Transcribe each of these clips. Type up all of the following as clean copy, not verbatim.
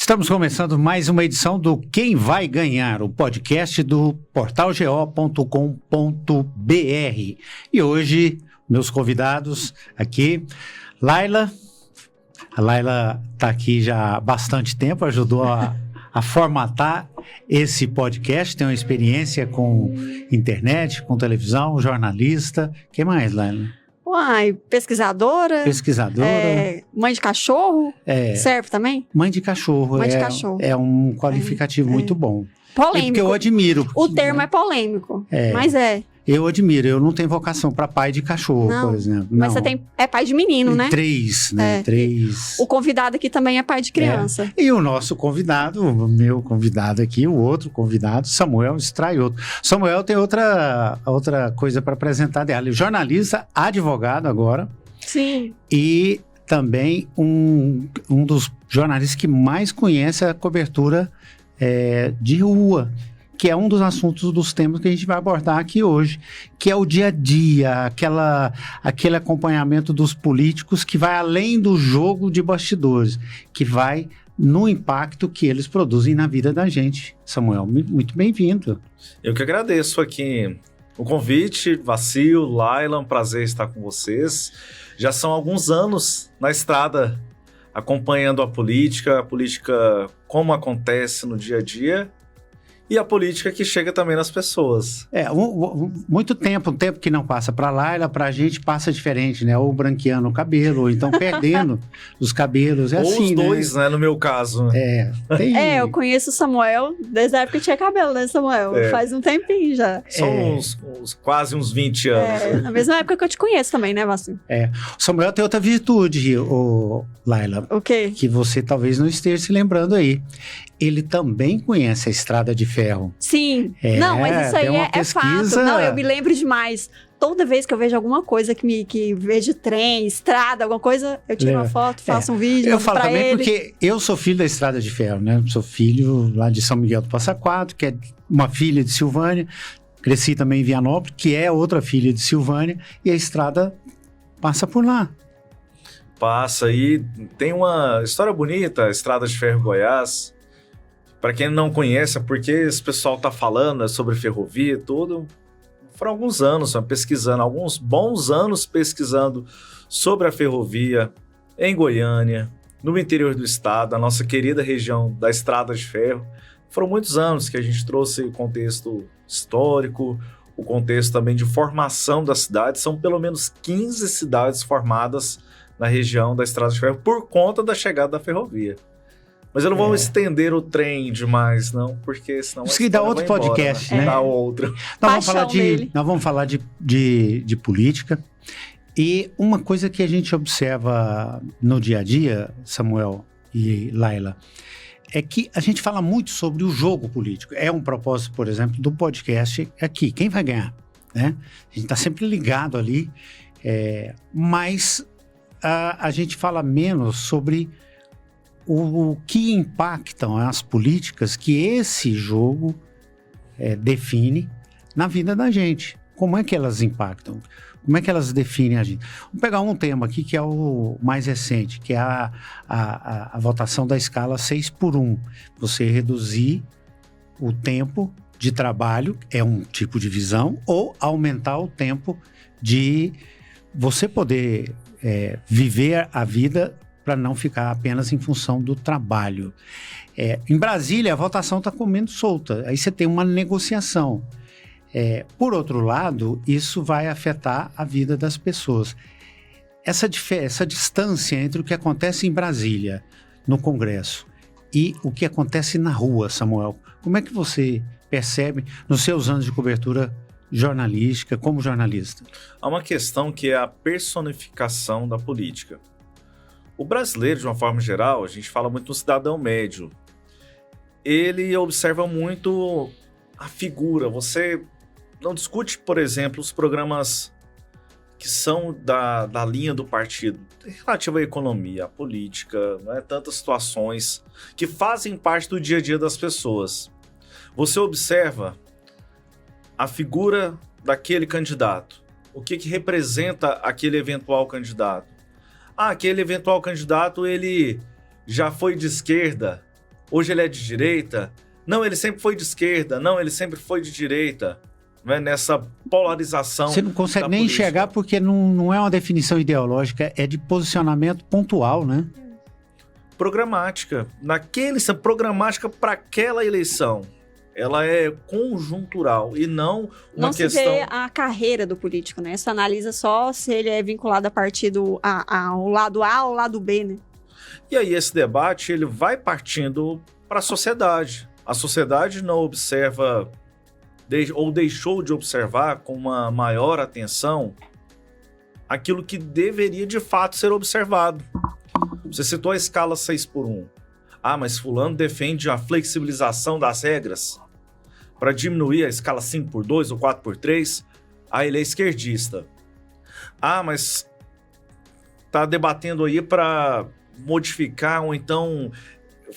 Estamos começando mais uma edição do Quem Vai Ganhar, o podcast do portalgo.com.br. E hoje, meus convidados aqui, Laila. A Laila está aqui já há bastante tempo, ajudou a formatar esse podcast, tem uma experiência com internet, com televisão, jornalista. O que mais, Laila? Uai, pesquisadora. Mãe de cachorro. Serve também? Mãe de cachorro. Mãe de cachorro. É um qualificativo muito bom. Polêmico. Porque eu admiro. O termo é polêmico, mas é. Eu admiro, eu não tenho vocação para pai de cachorro, por exemplo. Mas você é pai de menino, né? Três, né? Três. O convidado aqui também é pai de criança. E o nosso convidado, o meu convidado aqui, o outro convidado, Samuel Straioto. Samuel tem outra coisa para apresentar dela. Jornalista, advogado agora. Sim. E também um dos jornalistas que mais conhece a cobertura de rua, que é um dos assuntos, dos temas que a gente vai abordar aqui hoje, que é o dia a dia, aquele acompanhamento dos políticos que vai além do jogo de bastidores, que vai no impacto que eles produzem na vida da gente. Samuel, muito bem-vindo. Eu que agradeço aqui o convite, Vacil, Laila, um prazer estar com vocês. Já são alguns anos na estrada, acompanhando a política como acontece no dia a dia, e a política que chega também nas pessoas. Muito tempo, um tempo que não passa para Laila, para a gente passa diferente, né? Ou branqueando o cabelo, ou então perdendo os cabelos, ou assim, os dois, né? No meu caso. Eu conheço o Samuel desde a época que tinha cabelo, né, Samuel? Faz um tempinho já. São quase uns 20 anos. Na mesma época que eu te conheço também, né, Vasco? O Samuel tem outra virtude, Laila. O quê? Que você talvez não esteja se lembrando aí. Ele também conhece a Estrada de Ferro. Sim. Não, mas isso aí é fato. Não, eu me lembro demais. Toda vez que eu vejo alguma coisa que vejo trem, estrada, alguma coisa, eu tiro uma foto, faço um vídeo, eu falo também ele. Porque eu sou filho da Estrada de Ferro, né? Sou filho lá de São Miguel do Passa Quatro, que é uma filha de Silvânia. Cresci também em Vianópolis, que é outra filha de Silvânia, e a estrada passa por lá. Passa, e tem uma história bonita, a Estrada de Ferro Goiás. Para quem não conhece, é porque esse pessoal tá falando sobre ferrovia e tudo. Foram alguns anos pesquisando, alguns bons anos pesquisando sobre a ferrovia em Goiânia, no interior do estado, a nossa querida região da Estrada de Ferro. Foram muitos anos que a gente trouxe o contexto histórico, o contexto também de formação da cidade. São pelo menos 15 cidades formadas na região da Estrada de Ferro por conta da chegada da ferrovia. Mas eu não vou estender o trem demais, não, porque senão... Isso que dá outro podcast, né? Dá outro. Nós vamos falar de política. E uma coisa que a gente observa no dia a dia, Samuel e Laila, é que a gente fala muito sobre o jogo político. É um propósito, por exemplo, do podcast aqui. Quem vai ganhar? Né? A gente está sempre ligado ali, mas a gente fala menos sobre o que impactam as políticas que esse jogo define na vida da gente. Como é que elas impactam? Como é que elas definem a gente? Vamos pegar um tema aqui que é o mais recente, que é a votação da escala 6x1. Você reduzir o tempo de trabalho, é um tipo de visão, ou aumentar o tempo de você poder viver a vida para não ficar apenas em função do trabalho. Em Brasília, a votação está comendo solta. Aí você tem uma negociação. Por outro lado, isso vai afetar a vida das pessoas. Essa distância entre o que acontece em Brasília, no Congresso, e o que acontece na rua, Samuel, como é que você percebe nos seus anos de cobertura jornalística, como jornalista? Há uma questão que é a personificação da política. O brasileiro, de uma forma geral, a gente fala muito do cidadão médio. Ele observa muito a figura. Você não discute, por exemplo, os programas que são da linha do partido, relativo à economia, à política, tantas situações que fazem parte do dia a dia das pessoas. Você observa a figura daquele candidato, o que representa aquele eventual candidato. Aquele eventual candidato, ele já foi de esquerda, Hoje ele é de direita? Não, ele sempre foi de esquerda. Não, ele sempre foi de direita. Né? Nessa polarização. Você não consegue nem política. enxergar porque não é uma definição ideológica, é de posicionamento pontual, né? Programática. Programática para aquela eleição. Ela é conjuntural e não uma questão... Não se vê a carreira do político, né? Você analisa só se ele é vinculado a partido ao lado A ou ao lado B, né? E aí esse debate ele vai partindo para a sociedade. A sociedade não observa ou deixou de observar com uma maior atenção aquilo que deveria de fato ser observado. Você citou a escala 6x1. Ah, mas fulano defende a flexibilização das regras para diminuir a escala 5x2 ou 4x3. Ah, ele é esquerdista. Ah, mas está debatendo aí para modificar ou então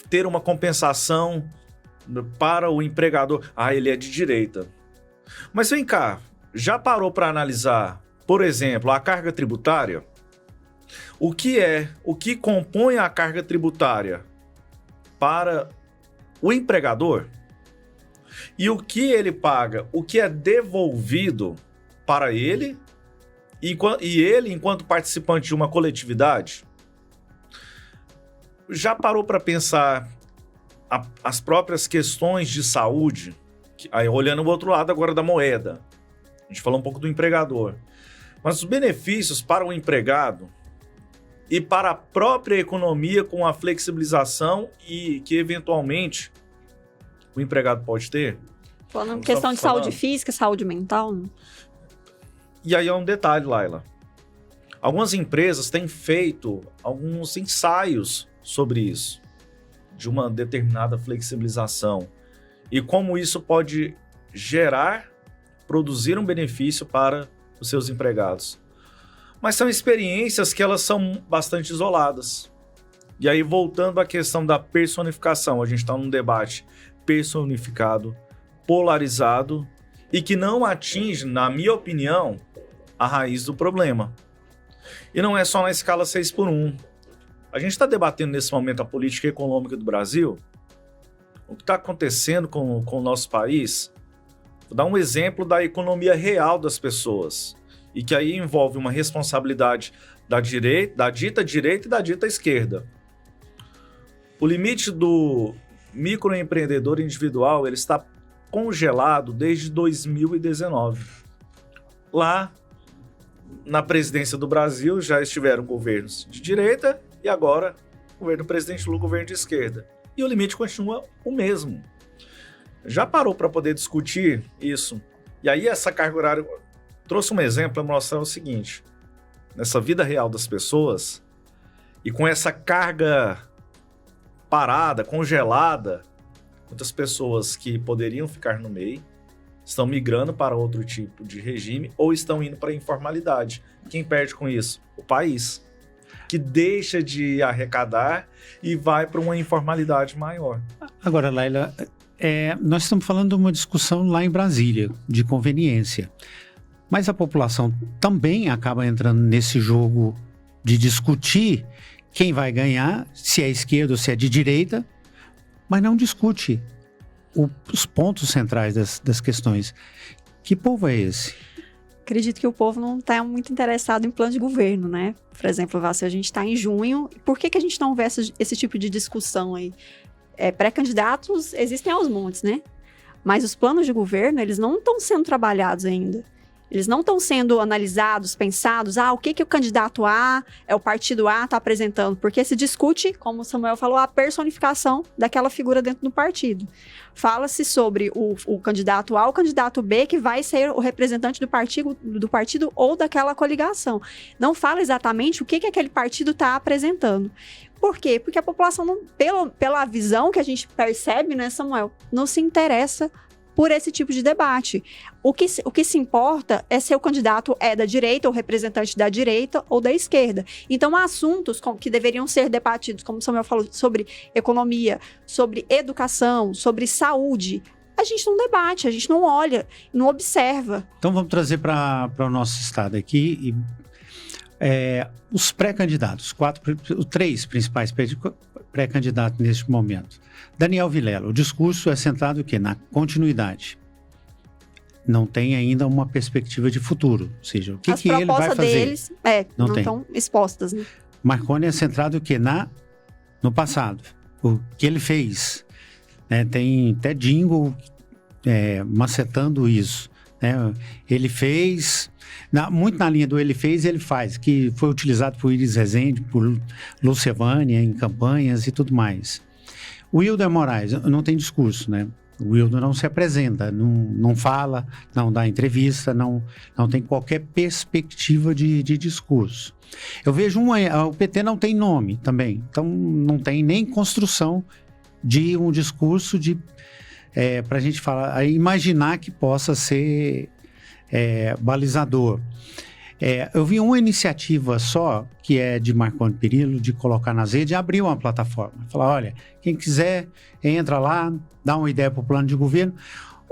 ter uma compensação para o empregador. Ah, ele é de direita. Mas vem cá, já parou para analisar, por exemplo, a carga tributária? O que compõe a carga tributária para o empregador? E o que ele paga, o que é devolvido para ele e ele enquanto participante de uma coletividade? Já parou para pensar as próprias questões de saúde? Aí, olhando o outro lado agora da moeda. A gente falou um pouco do empregador. Mas os benefícios para o empregado e para a própria economia com a flexibilização e que eventualmente o empregado pode ter. Falando questão de saúde física, saúde mental. Né? E aí é um detalhe, Laila. Algumas empresas têm feito alguns ensaios sobre isso, de uma determinada flexibilização. E como isso pode produzir um benefício para os seus empregados. Mas são experiências que elas são bastante isoladas. E aí, voltando à questão da personificação, a gente está num debate personificado, polarizado e que não atinge, na minha opinião, a raiz do problema. E não é só na escala 6x1. A gente está debatendo nesse momento a política econômica do Brasil, o que está acontecendo com o nosso país. Vou dar um exemplo da economia real das pessoas, e que aí envolve uma responsabilidade da dita direita e da dita esquerda. O limite do microempreendedor individual ele está congelado desde 2019. Lá, na presidência do Brasil, já estiveram governos de direita e agora o governo do presidente Lula, governo de esquerda. E o limite continua o mesmo. Já parou para poder discutir isso? E aí essa carga horária... Trouxe um exemplo para mostrar o seguinte. Nessa vida real das pessoas, e com essa carga parada, congelada, muitas pessoas que poderiam ficar no MEI estão migrando para outro tipo de regime ou estão indo para a informalidade. Quem perde com isso? O país, que deixa de arrecadar e vai para uma informalidade maior. Agora, Laila, nós estamos falando de uma discussão lá em Brasília, de conveniência. Mas a população também acaba entrando nesse jogo de discutir quem vai ganhar, se é esquerda ou se é de direita, mas não discute os pontos centrais das questões. Que povo é esse? Acredito que o povo não está muito interessado em plano de governo, né? Por exemplo, se a gente está em junho, por que a gente não vê esse tipo de discussão aí? Pré-candidatos existem aos montes, né? Mas os planos de governo, eles não estão sendo trabalhados ainda. Eles não estão sendo analisados, pensados, o que o candidato A, o partido A está apresentando, porque se discute, como o Samuel falou, a personificação daquela figura dentro do partido. Fala-se sobre o candidato A ou o candidato B, que vai ser o representante do partido ou daquela coligação. Não fala exatamente o que aquele partido está apresentando. Por quê? Porque a população, pela visão que a gente percebe, né, Samuel, não se interessa por esse tipo de debate. O que se importa é se o candidato é da direita, ou representante da direita ou da esquerda. Então, há assuntos que deveriam ser debatidos, como o Samuel falou, sobre economia, sobre educação, sobre saúde. A gente não debate, a gente não olha, não observa. Então, vamos trazer para o nosso estado aqui. Os pré-candidatos, os 3 principais pré-candidatos neste momento. Daniel Vilela, o discurso é centrado o quê? Na continuidade. Não tem ainda uma perspectiva de futuro. Ou seja, o que ele vai fazer? As propostas deles não estão expostas, né? Marconi é centrado o quê? No passado. O que ele fez. Né? Tem até jingle macetando isso. Né? Ele fez... muito na linha do ele fez e ele faz, que foi utilizado por Iris Rezende, por Lúcia Vânia em campanhas e tudo mais. O Wilder Moraes não tem discurso, né? O Wilder não se apresenta, não fala, não dá entrevista, não tem qualquer perspectiva de discurso. Eu vejo o PT não tem nome também, então não tem nem construção de um discurso para a gente falar, imaginar que possa ser balizador. Eu vi uma iniciativa só, que é de Marconi Perillo, de colocar nas redes, e abrir uma plataforma. Falar, olha, quem quiser, entra lá, dá uma ideia para o plano de governo.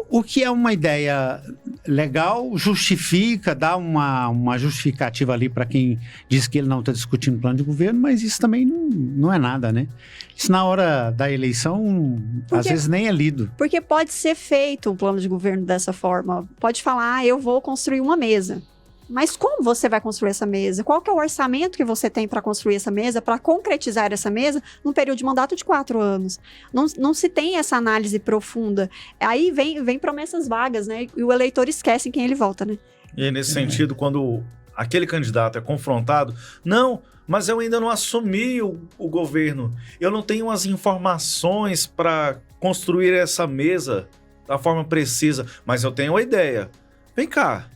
O que é uma ideia legal, justifica, dá uma justificativa ali para quem diz que ele não está discutindo plano de governo, mas isso também não é nada, né? Isso na hora da eleição, às vezes nem é lido. Porque pode ser feito um plano de governo dessa forma. Pode falar, eu vou construir uma mesa. Mas como você vai construir essa mesa? Qual que é o orçamento que você tem para construir essa mesa, para concretizar essa mesa num período de mandato de 4 anos? Não se tem essa análise profunda. Aí vem promessas vagas, né? E o eleitor esquece em quem ele vota, né? E nesse sentido, quando aquele candidato é confrontado, não, mas eu ainda não assumi o governo. Eu não tenho as informações para construir essa mesa da forma precisa, mas eu tenho uma ideia. Vem cá.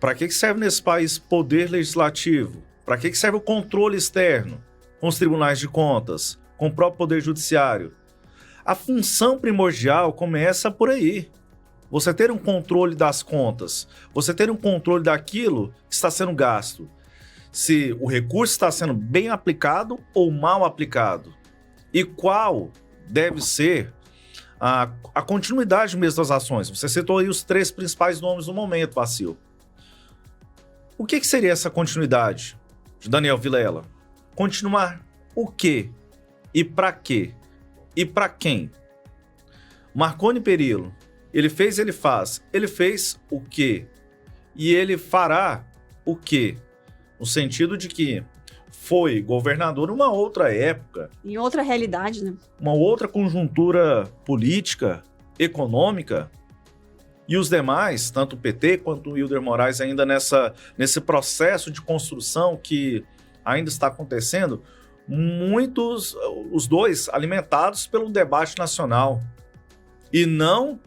Para que serve nesse país poder legislativo? Para que serve o controle externo? Com os tribunais de contas, com o próprio poder judiciário? A função primordial começa por aí. Você ter um controle das contas, você ter um controle daquilo que está sendo gasto. Se o recurso está sendo bem aplicado ou mal aplicado. E qual deve ser a continuidade mesmo das ações. Você citou aí os 3 principais nomes do momento, Vacil. O que seria essa continuidade de Daniel Vilela? Continuar o quê? E para quê? E para quem? Marconi Perillo, ele fez, ele faz. Ele fez o quê? E ele fará o quê? No sentido de que foi governador numa outra época. Em outra realidade, né? Uma outra conjuntura política, econômica. E os demais, tanto o PT quanto o Wilder Moraes, ainda nesse processo de construção que ainda está acontecendo, os dois alimentados pelo debate nacional e não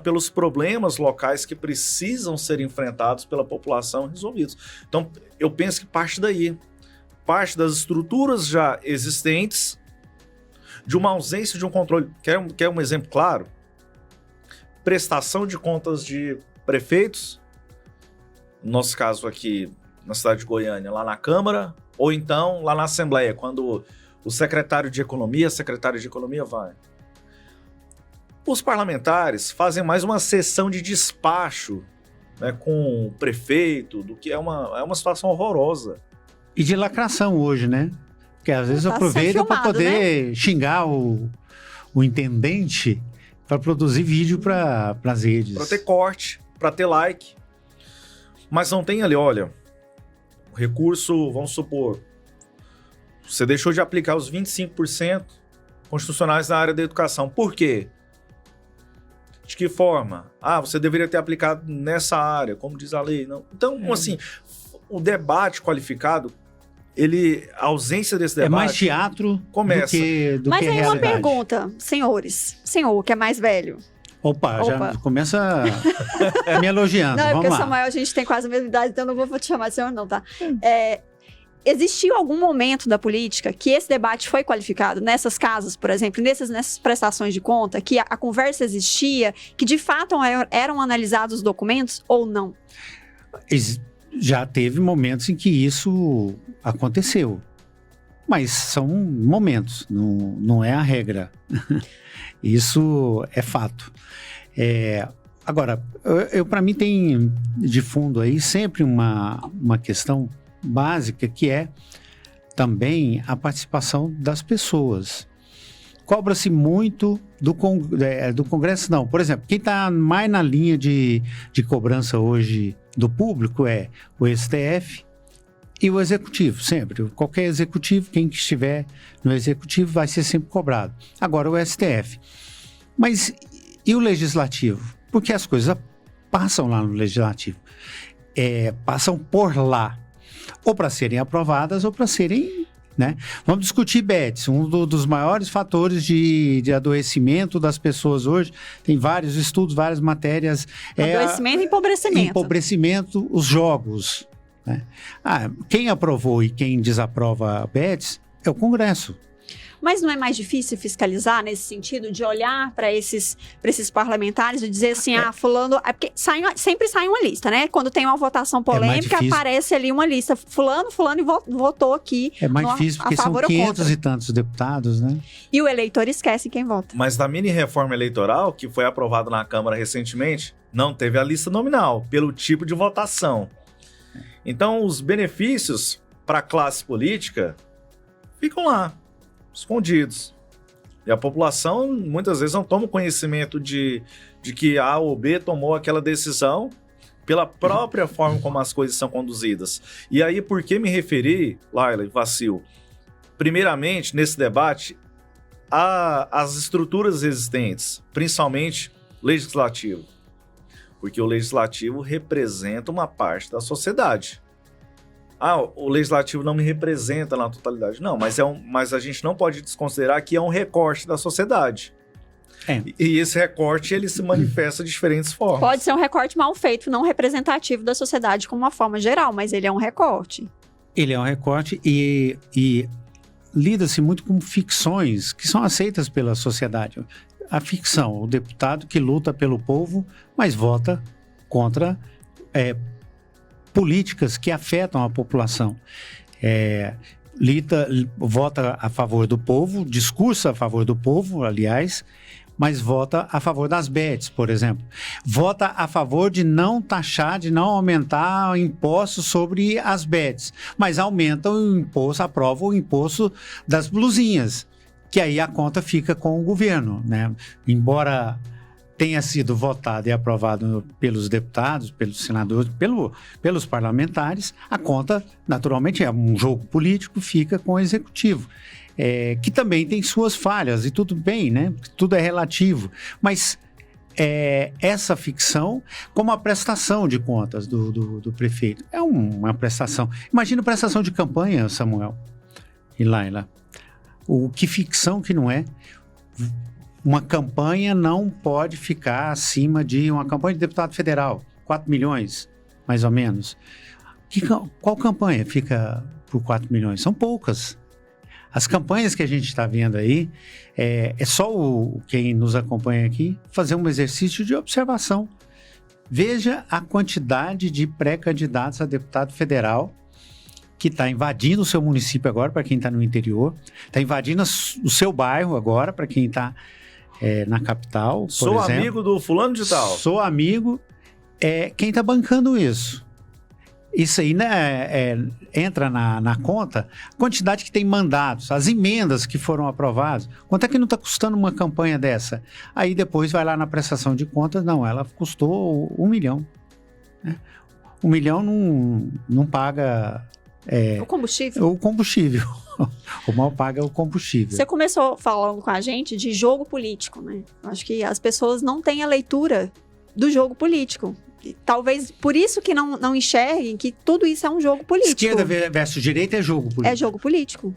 pelos problemas locais que precisam ser enfrentados pela população resolvidos. Então, eu penso que parte daí, parte das estruturas já existentes, de uma ausência de um controle. Quer um exemplo claro? Prestação de contas de prefeitos, no nosso caso aqui na cidade de Goiânia, lá na Câmara, ou então lá na Assembleia, quando o secretário de Economia, a secretária de Economia vai. Os parlamentares fazem mais uma sessão de despacho, né, com o prefeito, do que é uma situação horrorosa. E de lacração hoje, né? Porque às vezes aproveita para poder, né, xingar o intendente, para produzir vídeo para as redes. Para ter corte, para ter like. Mas não tem ali, olha, o recurso, vamos supor, você deixou de aplicar os 25% constitucionais na área da educação. Por quê? De que forma? Você deveria ter aplicado nessa área, como diz a lei. Não. Então, assim, o debate qualificado, a ausência desse debate... É mais teatro começa. do que Mas que aí realidade. Uma pergunta, senhores. Senhor, que é mais velho. Opa. Já começa me elogiando. Não, é Vamos porque lá. Samuel, a gente tem quase a mesma idade, então eu não vou te chamar de senhor não, tá? Existiu algum momento da política que esse debate foi qualificado? Nessas casas, por exemplo, nessas prestações de conta, que a conversa existia, que de fato eram analisados os documentos ou não? Já teve momentos em que isso aconteceu. Mas são momentos, não é a regra. Isso é fato. Agora, para mim tem de fundo aí sempre uma questão básica que é também a participação das pessoas. Cobra-se muito do Congresso, não. Por exemplo, quem está mais na linha de cobrança hoje do público é o STF e o Executivo, sempre. Qualquer Executivo, quem estiver no Executivo vai ser sempre cobrado. Agora o STF. Mas e o Legislativo? Porque as coisas passam lá no Legislativo. Passam por lá. Ou para serem aprovadas ou para serem... né? Vamos discutir BETS, dos maiores fatores de adoecimento das pessoas hoje. Tem vários estudos, várias matérias. Adoecimento e empobrecimento. Empobrecimento, os jogos. Né? Quem aprovou e quem desaprova BETS é o Congresso. Mas não é mais difícil fiscalizar nesse sentido, de olhar para esses parlamentares e dizer assim, fulano... porque sempre sai uma lista, né? Quando tem uma votação polêmica, aparece ali uma lista. Fulano votou aqui. É mais difícil, porque são 500 e tantos deputados, né? E o eleitor esquece quem vota. Mas na mini-reforma eleitoral, que foi aprovada na Câmara recentemente, não teve a lista nominal, pelo tipo de votação. Então, os benefícios para a classe política ficam lá, escondidos. E a população muitas vezes não toma conhecimento de que A ou B tomou aquela decisão pela própria forma como as coisas são conduzidas. E aí, por que me referi, Laila e Vacil, primeiramente, nesse debate, às estruturas existentes, principalmente legislativo. Porque o legislativo representa uma parte da sociedade. O legislativo não me representa na totalidade. Não, mas a gente não pode desconsiderar que é um recorte da sociedade. E esse recorte, ele se manifesta de diferentes formas. Pode ser um recorte mal feito, não representativo da sociedade como uma forma geral, mas ele é um recorte. Ele é um recorte e lida-se muito com ficções que são aceitas pela sociedade. A ficção, o deputado que luta pelo povo, mas vota contra políticas que afetam a população. Vota a favor do povo, discursa a favor do povo, aliás, mas vota a favor das BETs, por exemplo. Vota a favor de não taxar, de não aumentar impostos sobre as BETs, mas aumenta o imposto, aprova o imposto das blusinhas, que aí a conta fica com o governo, né? Embora tenha sido votado e aprovado pelos deputados, pelos senadores, pelos parlamentares, a conta, naturalmente, é um jogo político, fica com o executivo, que também tem suas falhas, e tudo bem, né? Tudo é relativo, mas essa ficção, como a prestação de contas do prefeito, é uma prestação. Imagina a prestação de campanha, Samuel e Laila. Que ficção que não é. Uma campanha não pode ficar acima de uma campanha de deputado federal, 4 milhões, mais ou menos. Qual campanha fica por 4 milhões? São poucas. As campanhas que a gente está vendo aí, é só quem nos acompanha aqui fazer um exercício de observação. Veja a quantidade de pré-candidatos a deputado federal que está invadindo o seu município agora, para quem está no interior, está invadindo o seu bairro agora, para quem está na capital, por exemplo. Sou amigo do fulano de tal. Sou amigo. Quem está bancando isso? Isso aí, né, entra na conta, a quantidade que tem mandados, as emendas que foram aprovadas. Quanto é que não está custando uma campanha dessa? Aí depois vai lá na prestação de contas, não, ela custou 1 milhão. Né? 1 milhão não paga... o combustível. O combustível. O mal paga o combustível. Você começou falando com a gente de jogo político, né? Acho que as pessoas não têm a leitura do jogo político. E talvez por isso que não enxerguem que tudo isso é um jogo político. Esquerda versus direita é jogo político. É jogo político.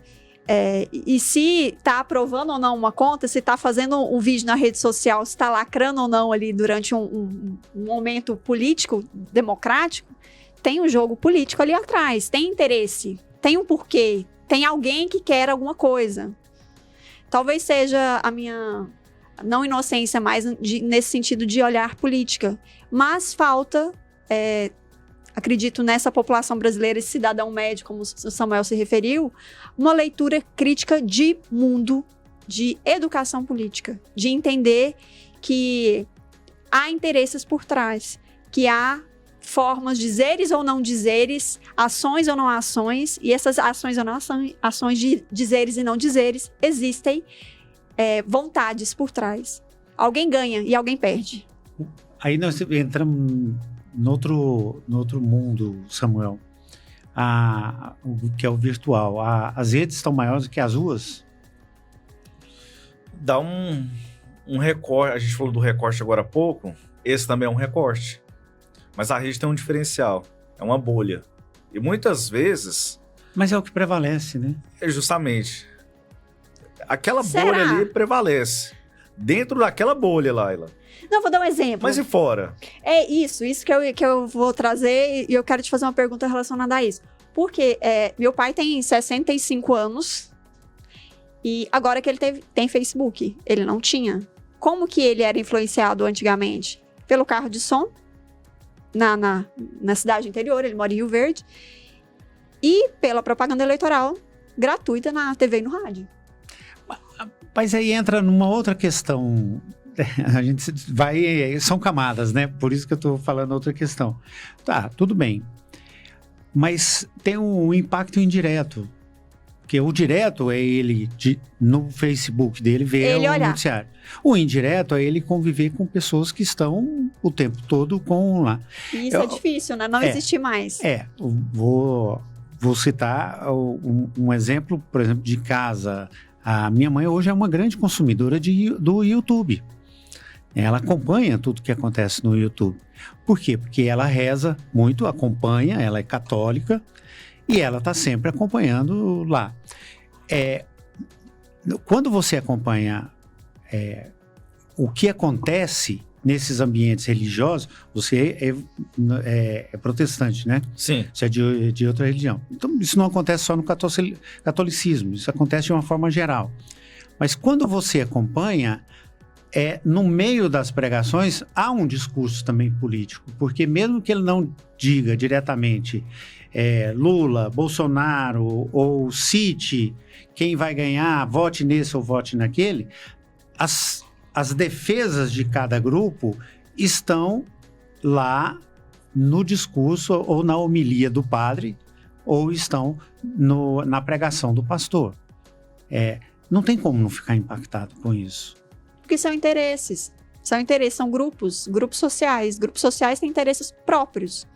E se está aprovando ou não uma conta, se está fazendo um vídeo na rede social, se está lacrando ou não ali durante um momento político, democrático, tem um jogo político ali atrás, tem interesse, tem um porquê, tem alguém que quer alguma coisa. Talvez seja a minha não inocência, mais nesse sentido de olhar política, mas falta, acredito nessa população brasileira, esse cidadão médio, como o Samuel se referiu, uma leitura crítica de mundo, de educação política, de entender que há interesses por trás, que há formas, dizeres ou não dizeres, ações ou não ações, e essas ações ou não ações de dizeres e não dizeres, existem vontades por trás. Alguém ganha e alguém perde. Aí nós entramos no outro mundo, Samuel, que é o virtual. As redes estão maiores do que as ruas? Dá um recorte, a gente falou do recorte agora há pouco, esse também é um recorte. Mas a rede tem um diferencial, é uma bolha. E muitas vezes... Mas é o que prevalece, né? É justamente. Aquela Será? bolha ali prevalece. Dentro daquela bolha, Laila. Não, vou dar um exemplo. Mas e fora? É isso que eu vou trazer, e eu quero te fazer uma pergunta relacionada a isso. Porque meu pai tem 65 anos, e agora que ele tem Facebook, ele não tinha. Como que ele era influenciado antigamente? Pelo carro de som, na cidade interior, ele mora em Rio Verde, e pela propaganda eleitoral gratuita na TV e no rádio. Mas aí entra numa outra questão. A gente vai... São camadas, né? Por isso que eu estou falando outra questão. Tá, tudo bem. Mas tem um impacto indireto. Porque o direto é ele, no Facebook dele, ver o noticiário. O indireto é ele conviver com pessoas que estão o tempo todo com lá. E isso é difícil, né? Não existe mais. Vou citar um exemplo, por exemplo, de casa. A minha mãe hoje é uma grande consumidora do YouTube. Ela acompanha tudo que acontece no YouTube. Por quê? Porque ela reza muito, acompanha, ela é católica e ela está sempre acompanhando lá. Quando você acompanha o que acontece nesses ambientes religiosos, você é protestante, né? Sim. Você é de outra religião. Então, isso não acontece só no catolicismo, isso acontece de uma forma geral. Mas quando você acompanha, no meio das pregações, há um discurso também político, porque mesmo que ele não diga diretamente Lula, Bolsonaro, ou cite quem vai ganhar, vote nesse ou vote naquele, as defesas de cada grupo estão lá no discurso ou na homilia do padre, ou estão na pregação do pastor. Não tem como não ficar impactado com isso. Porque são interesses. São grupos sociais. Grupos sociais têm interesses próprios.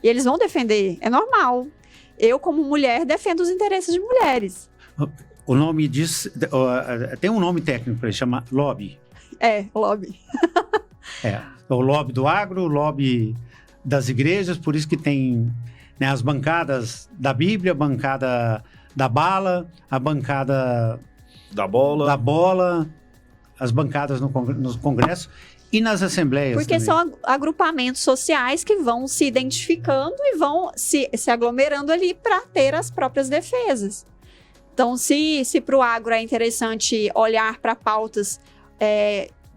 E eles vão defender. É normal. Eu, como mulher, defendo os interesses de mulheres. O nome disso... tem um nome técnico para ele, chama lobby. Lobby. O lobby do agro, o lobby das igrejas, por isso que tem, né, as bancadas da Bíblia, a bancada da bala, a bancada da bola, as bancadas no Congresso e nas assembleias. Porque também. são agrupamentos sociais que vão se identificando e vão se aglomerando ali para ter as próprias defesas. Então, se para o agro é interessante olhar para pautas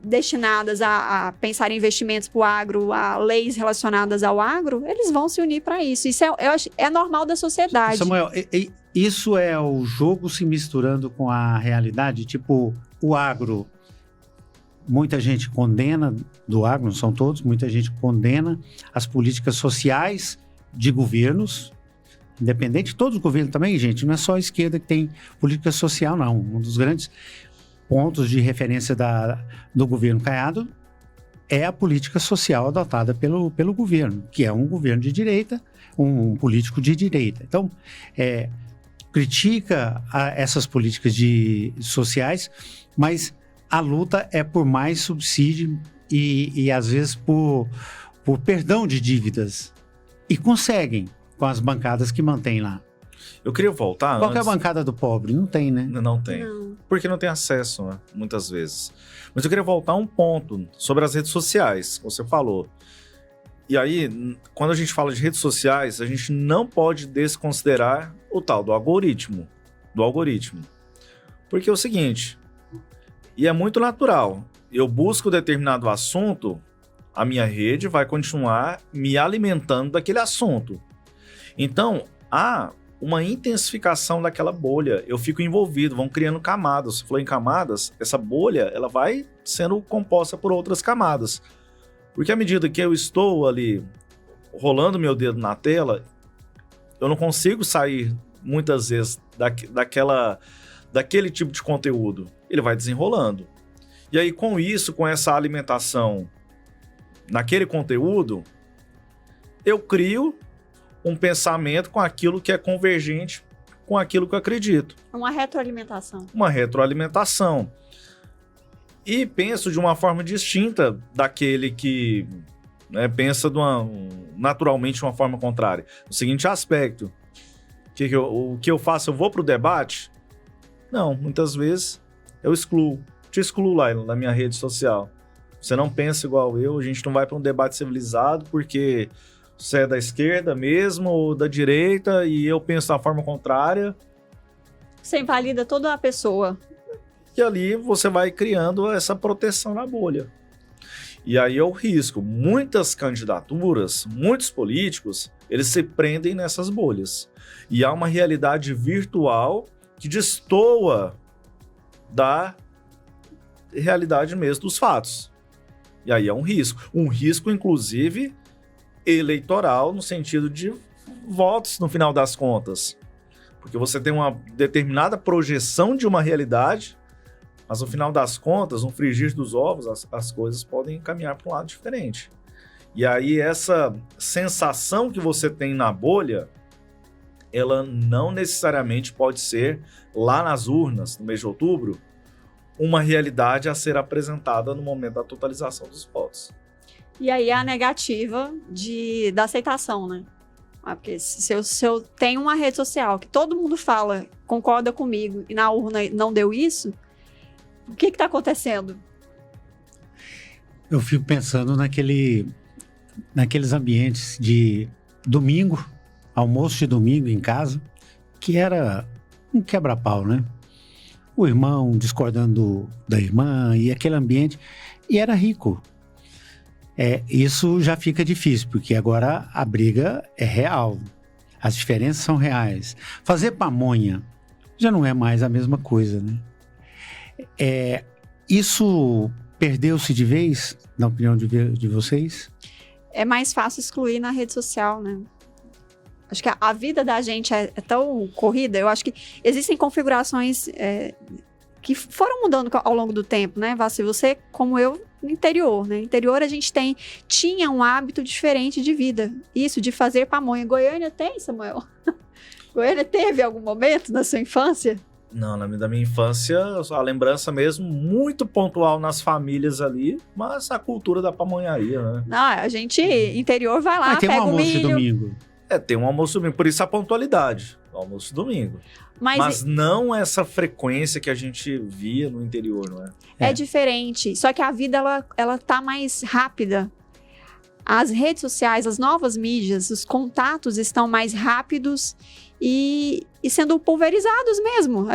destinadas a pensar em investimentos para o agro, a leis relacionadas ao agro, eles vão se unir para isso. Isso eu acho, é normal da sociedade. Samuel, isso é o jogo se misturando com a realidade? Tipo, o agro, muita gente condena do agro, não são todos, muita gente condena as políticas sociais de governos, independente de todos os governos também, gente, não é só a esquerda que tem política social, não. Um dos grandes pontos de referência do governo Caiado é a política social adotada pelo governo, que é um governo de direita, um político de direita. Então, critica essas políticas sociais, mas a luta é por mais subsídio e às vezes por perdão de dívidas. E conseguem com as bancadas que mantêm lá. Eu queria voltar Qual que é a bancada do pobre? Não tem, né? Não tem. Não. Porque não tem acesso, né? Muitas vezes. Mas eu queria voltar a um ponto sobre as redes sociais, que você falou. E aí, quando a gente fala de redes sociais, a gente não pode desconsiderar o tal do algoritmo. Porque é o seguinte, e é muito natural, eu busco determinado assunto, a minha rede vai continuar me alimentando daquele assunto. Então, há uma intensificação daquela bolha. Eu fico envolvido, vão criando camadas. Você falou em camadas, essa bolha ela vai sendo composta por outras camadas. Porque à medida que eu estou ali rolando meu dedo na tela, eu não consigo sair muitas vezes daquele tipo de conteúdo. Ele vai desenrolando. E aí, com isso, com essa alimentação naquele conteúdo, eu crio um pensamento com aquilo que é convergente com aquilo que eu acredito. Uma retroalimentação. Uma retroalimentação. E penso de uma forma distinta daquele que pensa naturalmente de uma forma contrária. O seguinte aspecto, o que eu faço, eu vou para o debate? Não, muitas vezes eu te excluo lá na minha rede social. Você não pensa igual eu, a gente não vai para um debate civilizado porque você é da esquerda mesmo ou da direita e eu penso da forma contrária. Você invalida toda a pessoa. E ali você vai criando essa proteção na bolha. E aí é o risco. Muitas candidaturas, muitos políticos, eles se prendem nessas bolhas. E há uma realidade virtual que destoa da realidade mesmo dos fatos. E aí é um risco. Um risco, inclusive, eleitoral, no sentido de votos, no final das contas. Porque você tem uma determinada projeção de uma realidade, mas no final das contas, no frigir dos ovos, as coisas podem caminhar para um lado diferente. E aí essa sensação que você tem na bolha, ela não necessariamente pode ser, lá nas urnas, no mês de outubro, uma realidade a ser apresentada no momento da totalização dos votos. E aí a negativa da aceitação, né? Porque se eu tenho uma rede social que todo mundo fala, concorda comigo, e na urna não deu isso, o que está acontecendo? Eu fico pensando naqueles ambientes de domingo, almoço de domingo em casa, que era um quebra-pau, né? O irmão discordando da irmã e aquele ambiente, e era rico. Isso já fica difícil, porque agora a briga é real, as diferenças são reais. Fazer pamonha já não é mais a mesma coisa, né? Isso perdeu-se de vez, na opinião de vocês? É mais fácil excluir na rede social, né? Acho que a vida da gente é tão corrida. Eu acho que existem configurações que foram mudando ao longo do tempo, né? Se você, como eu, no interior, né? No interior a gente tinha um hábito diferente de vida. Isso, de fazer pamonha. Goiânia tem, Samuel? Goiânia teve algum momento na sua infância? Não, da minha infância, a lembrança mesmo, muito pontual nas famílias ali, mas a cultura da pamonharia, né? Não, a gente, interior, vai lá, tem pega um almoço o milho. De domingo. Tem um almoço domingo, por isso a pontualidade, o almoço domingo. Mas não essa frequência que a gente via no interior, não é? É diferente, só que a vida, ela tá mais rápida. As redes sociais, as novas mídias, os contatos estão mais rápidos e sendo pulverizados mesmo.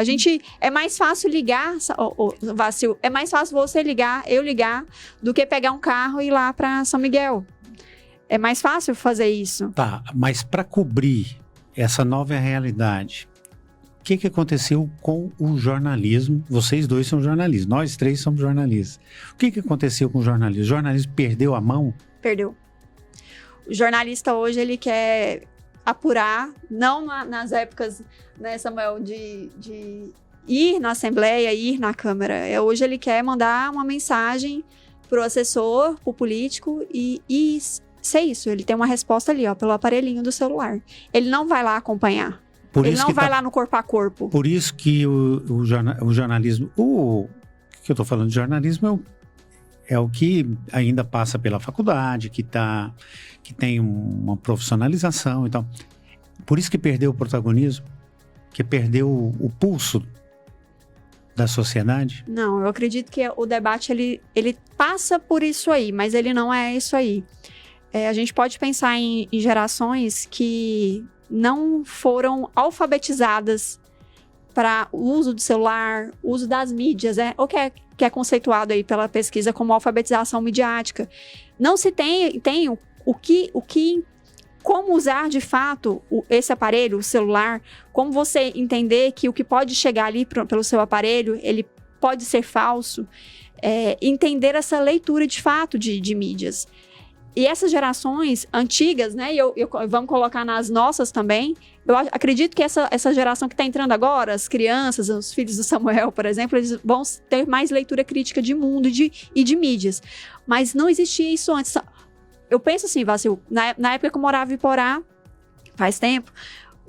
É mais fácil ligar, Vacil, é mais fácil você ligar, eu ligar, do que pegar um carro e ir lá para São Miguel. É mais fácil fazer isso. Tá, mas para cobrir essa nova realidade, o que aconteceu com o jornalismo? Vocês dois são jornalistas, nós três somos jornalistas. O que aconteceu com o jornalismo? O jornalismo perdeu a mão? Perdeu. O jornalista hoje, ele quer apurar, não nas épocas, né, Samuel, de ir na Assembleia, ir na Câmara. Hoje ele quer mandar uma mensagem pro assessor, pro político e ser isso. Ele tem uma resposta ali, pelo aparelhinho do celular. Ele não vai lá acompanhar. Ele não vai lá no corpo a corpo. Por isso que o jornalismo... O que eu estou falando de jornalismo é o que ainda passa pela faculdade, que tem uma profissionalização e tal. Por isso que perdeu o protagonismo, que perdeu o pulso da sociedade. Não, eu acredito que o debate, ele passa por isso aí, mas ele não é isso aí. A gente pode pensar em gerações que não foram alfabetizadas para o uso do celular, uso das mídias, o que é conceituado aí pela pesquisa como alfabetização midiática. Não se tem como usar de fato esse aparelho, o celular, como você entender que o que pode chegar ali pelo seu aparelho, ele pode ser falso, entender essa leitura de fato de mídias. E essas gerações antigas, né, vamos colocar nas nossas também, eu acredito que essa geração que está entrando agora, as crianças, os filhos do Samuel, por exemplo, eles vão ter mais leitura crítica de mundo e de mídias. Mas não existia isso antes. Eu penso assim, Vacil, na época que eu morava em Iporá, faz tempo,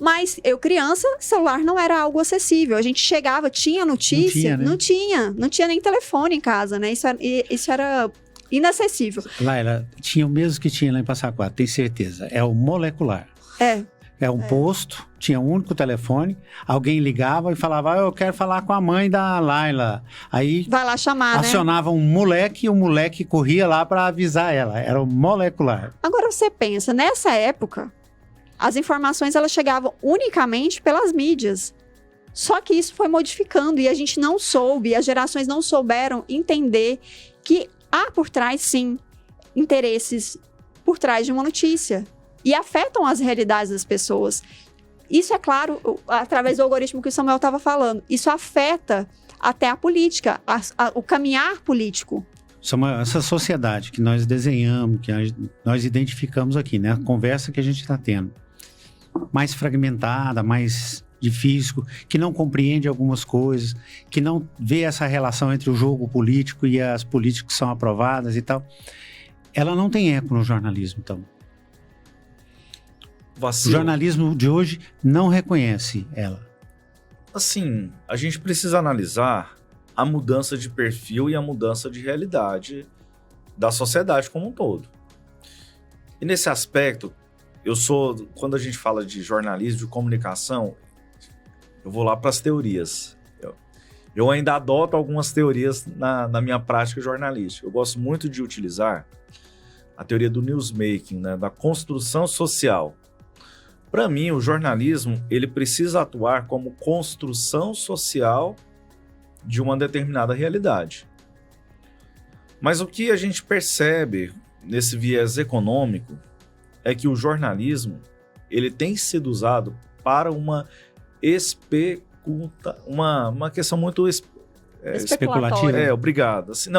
mas eu criança, celular não era algo acessível. A gente chegava, tinha notícia? Não tinha nem telefone em casa, né? Isso era inacessível. Laila, tinha o mesmo que tinha lá em Passa Quatro, tenho certeza. É o molecular. É um posto, tinha um único telefone, alguém ligava e falava, eu quero falar com a mãe da Laila. Aí vai lá chamar, acionava um moleque e o moleque corria lá para avisar ela. Era o molecular. Agora você pensa, nessa época, as informações elas chegavam unicamente pelas mídias. Só que isso foi modificando e a gente não soube, as gerações não souberam entender que há por trás, sim, interesses por trás de uma notícia. E afetam as realidades das pessoas. Isso é claro, através do algoritmo que o Samuel estava falando. Isso afeta até a política, o caminhar político. Samuel, essa sociedade que nós desenhamos, que nós identificamos aqui, né? A conversa que a gente está tendo. Mais fragmentada, mais difícil, que não compreende algumas coisas, que não vê essa relação entre o jogo político e as políticas que são aprovadas e tal. Ela não tem eco no jornalismo, então. Vacilo. O jornalismo de hoje não reconhece ela. Assim, a gente precisa analisar a mudança de perfil e a mudança de realidade da sociedade como um todo. E nesse aspecto, quando a gente fala de jornalismo, de comunicação, eu vou lá para as teorias. Eu ainda adoto algumas teorias na minha prática jornalística. Eu gosto muito de utilizar a teoria do newsmaking, né, da construção social. Para mim, o jornalismo ele precisa atuar como construção social de uma determinada realidade. Mas o que a gente percebe nesse viés econômico é que o jornalismo ele tem sido usado para uma questão muito especulativa. Obrigado. Assim,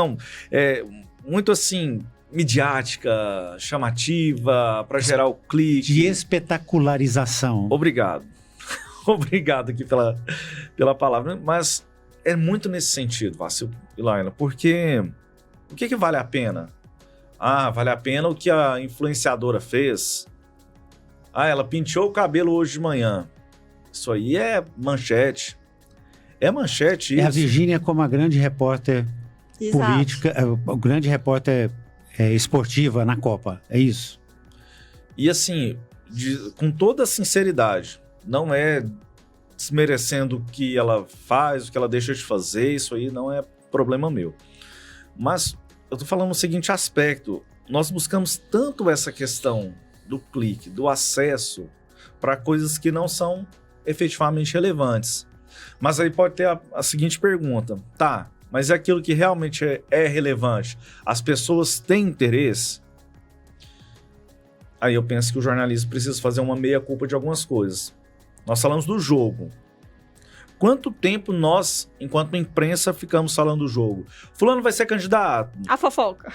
muito assim midiática, chamativa, para gerar o clique. De espetacularização. Obrigado. Obrigado aqui pela palavra. Mas é muito nesse sentido, Vacil e Laila, porque o que vale a pena? Vale a pena o que a influenciadora fez. Ela penteou o cabelo hoje de manhã. Isso aí é manchete. É manchete isso. É a Virgínia como a grande repórter política, o grande repórter esportiva na Copa, é isso? E assim, com toda a sinceridade, não é desmerecendo o que ela faz, o que ela deixa de fazer, isso aí não é problema meu. Mas eu tô falando o seguinte aspecto, nós buscamos tanto essa questão do clique, do acesso para coisas que não são efetivamente relevantes. Mas aí pode ter a seguinte pergunta, mas é aquilo que realmente é relevante? As pessoas têm interesse? Aí eu penso que o jornalismo precisa fazer uma meia-culpa de algumas coisas. Nós falamos do jogo. Quanto tempo nós, enquanto imprensa, ficamos falando do jogo? Fulano vai ser candidato. A fofoca.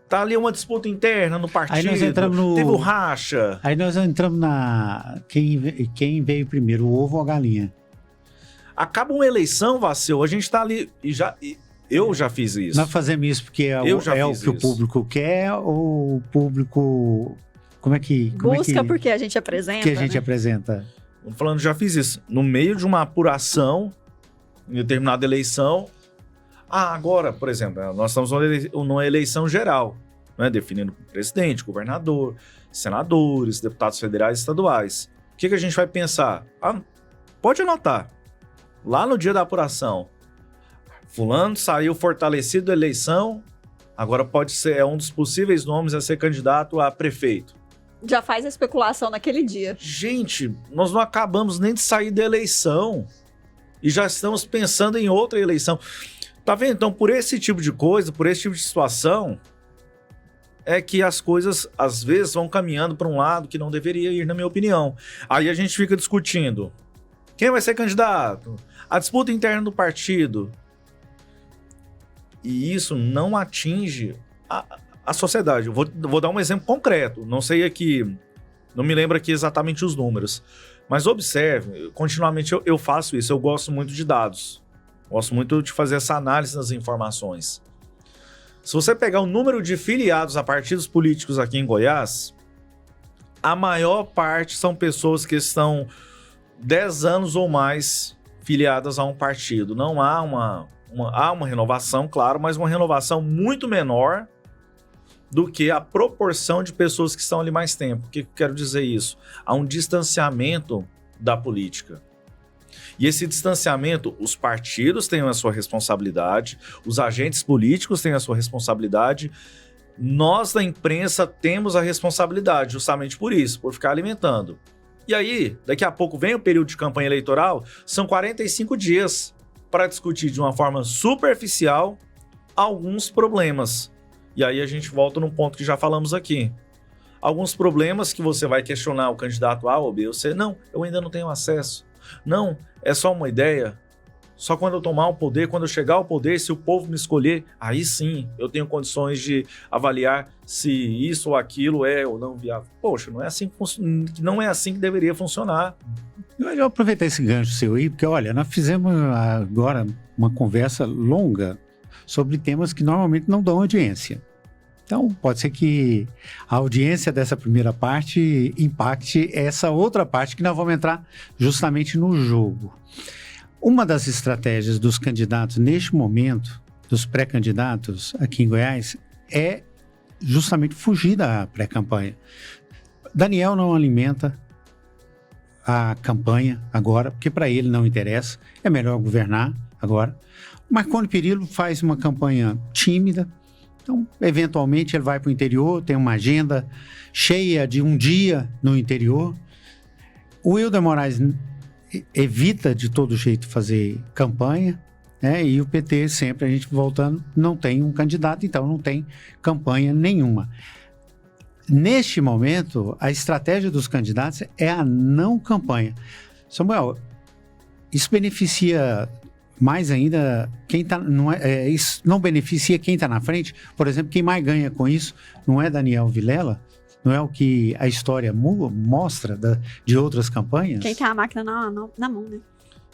Tá ali uma disputa interna no partido. Aí nós entramos teve o racha. Aí nós entramos quem veio primeiro, o ovo ou a galinha? Acaba uma eleição, Vacil, a gente tá ali eu já fiz isso. Nós fazemos isso porque é o que o público quer ou o público... Busca porque a gente apresenta. Que a gente apresenta. Falando, já fiz isso. No meio de uma apuração, em determinada eleição. Agora, por exemplo, nós estamos numa eleição geral, né, definindo presidente, governador, senadores, deputados federais e estaduais. O que a gente vai pensar? Pode anotar. Lá no dia da apuração, fulano saiu fortalecido da eleição, agora pode ser um dos possíveis nomes a ser candidato a prefeito. Já faz a especulação naquele dia. Gente, nós não acabamos nem de sair da eleição e já estamos pensando em outra eleição. Tá vendo? Então, por esse tipo de coisa, por esse tipo de situação, é que as coisas, às vezes, vão caminhando para um lado que não deveria ir, na minha opinião. Aí a gente fica discutindo quem vai ser candidato, a disputa interna do partido. E isso não atinge a sociedade. Eu vou dar um exemplo concreto. Não sei aqui, não me lembro aqui exatamente os números. Mas observe, continuamente eu faço isso. Eu gosto muito de dados. Gosto muito de fazer essa análise das informações. Se você pegar o número de filiados a partidos políticos aqui em Goiás, a maior parte são pessoas que estão 10 anos ou mais filiadas a um partido. Não há há uma renovação, claro, mas uma renovação muito menor do que a proporção de pessoas que estão ali mais tempo. O que eu quero dizer isso? Há um distanciamento da política. E esse distanciamento, os partidos têm a sua responsabilidade, os agentes políticos têm a sua responsabilidade, nós da imprensa temos a responsabilidade justamente por isso, por ficar alimentando. E aí, daqui a pouco vem o período de campanha eleitoral, são 45 dias para discutir de uma forma superficial alguns problemas. E aí a gente volta num ponto que já falamos aqui. Alguns problemas que você vai questionar o candidato A ou B ou C. Não, eu ainda não tenho acesso. Não, é só uma ideia. Só quando eu tomar o poder, quando eu chegar ao poder, se o povo me escolher, aí sim eu tenho condições de avaliar se isso ou aquilo é ou não viável. Poxa, não é assim que deveria funcionar. Eu aproveitar esse gancho seu aí, porque olha, nós fizemos agora uma conversa longa sobre temas que normalmente não dão audiência. Então, pode ser que a audiência dessa primeira parte impacte essa outra parte que nós vamos entrar justamente no jogo. Uma das estratégias dos candidatos neste momento, dos pré-candidatos aqui em Goiás, é justamente fugir da pré-campanha. Daniel não alimenta a campanha agora, porque para ele não interessa, é melhor governar agora. Marconi Perillo faz uma campanha tímida, então, eventualmente, ele vai para o interior, tem uma agenda cheia de um dia no interior. O Wilder Moraes evita de todo jeito fazer campanha, né? E o PT sempre, a gente voltando, não tem um candidato, então não tem campanha nenhuma. Neste momento, a estratégia dos candidatos é a não campanha. Samuel, isso beneficia mais ainda quem está, isso não beneficia quem está na frente. Por exemplo, quem mais ganha com isso não é Daniel Vilela, não é o que a história mostra de outras campanhas? Quem tem a máquina na mão, né?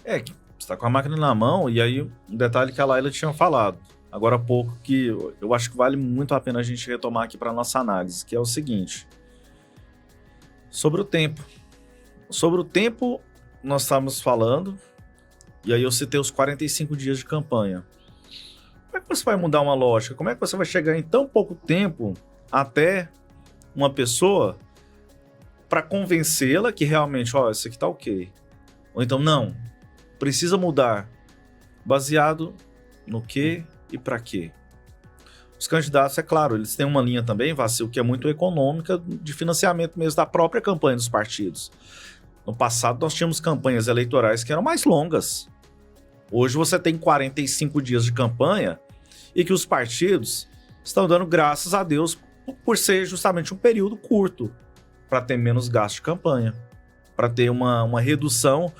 É, você está com a máquina na mão, e aí um detalhe que a Laila tinha falado agora há pouco, que eu acho que vale muito a pena a gente retomar aqui para a nossa análise, que é o seguinte: sobre o tempo. Sobre o tempo, nós estávamos falando. E aí eu citei os 45 dias de campanha. Como é que você vai mudar uma lógica? Como é que você vai chegar em tão pouco tempo até uma pessoa para convencê-la que realmente, isso aqui tá ok? Ou então, não, precisa mudar. Baseado no quê e para quê? Os candidatos, é claro, eles têm uma linha também, Vacil, que é muito econômica, de financiamento mesmo da própria campanha dos partidos. No passado, nós tínhamos campanhas eleitorais que eram mais longas. Hoje você tem 45 dias de campanha e que os partidos estão dando graças a Deus por ser justamente um período curto, para ter menos gasto de campanha, para ter uma redução,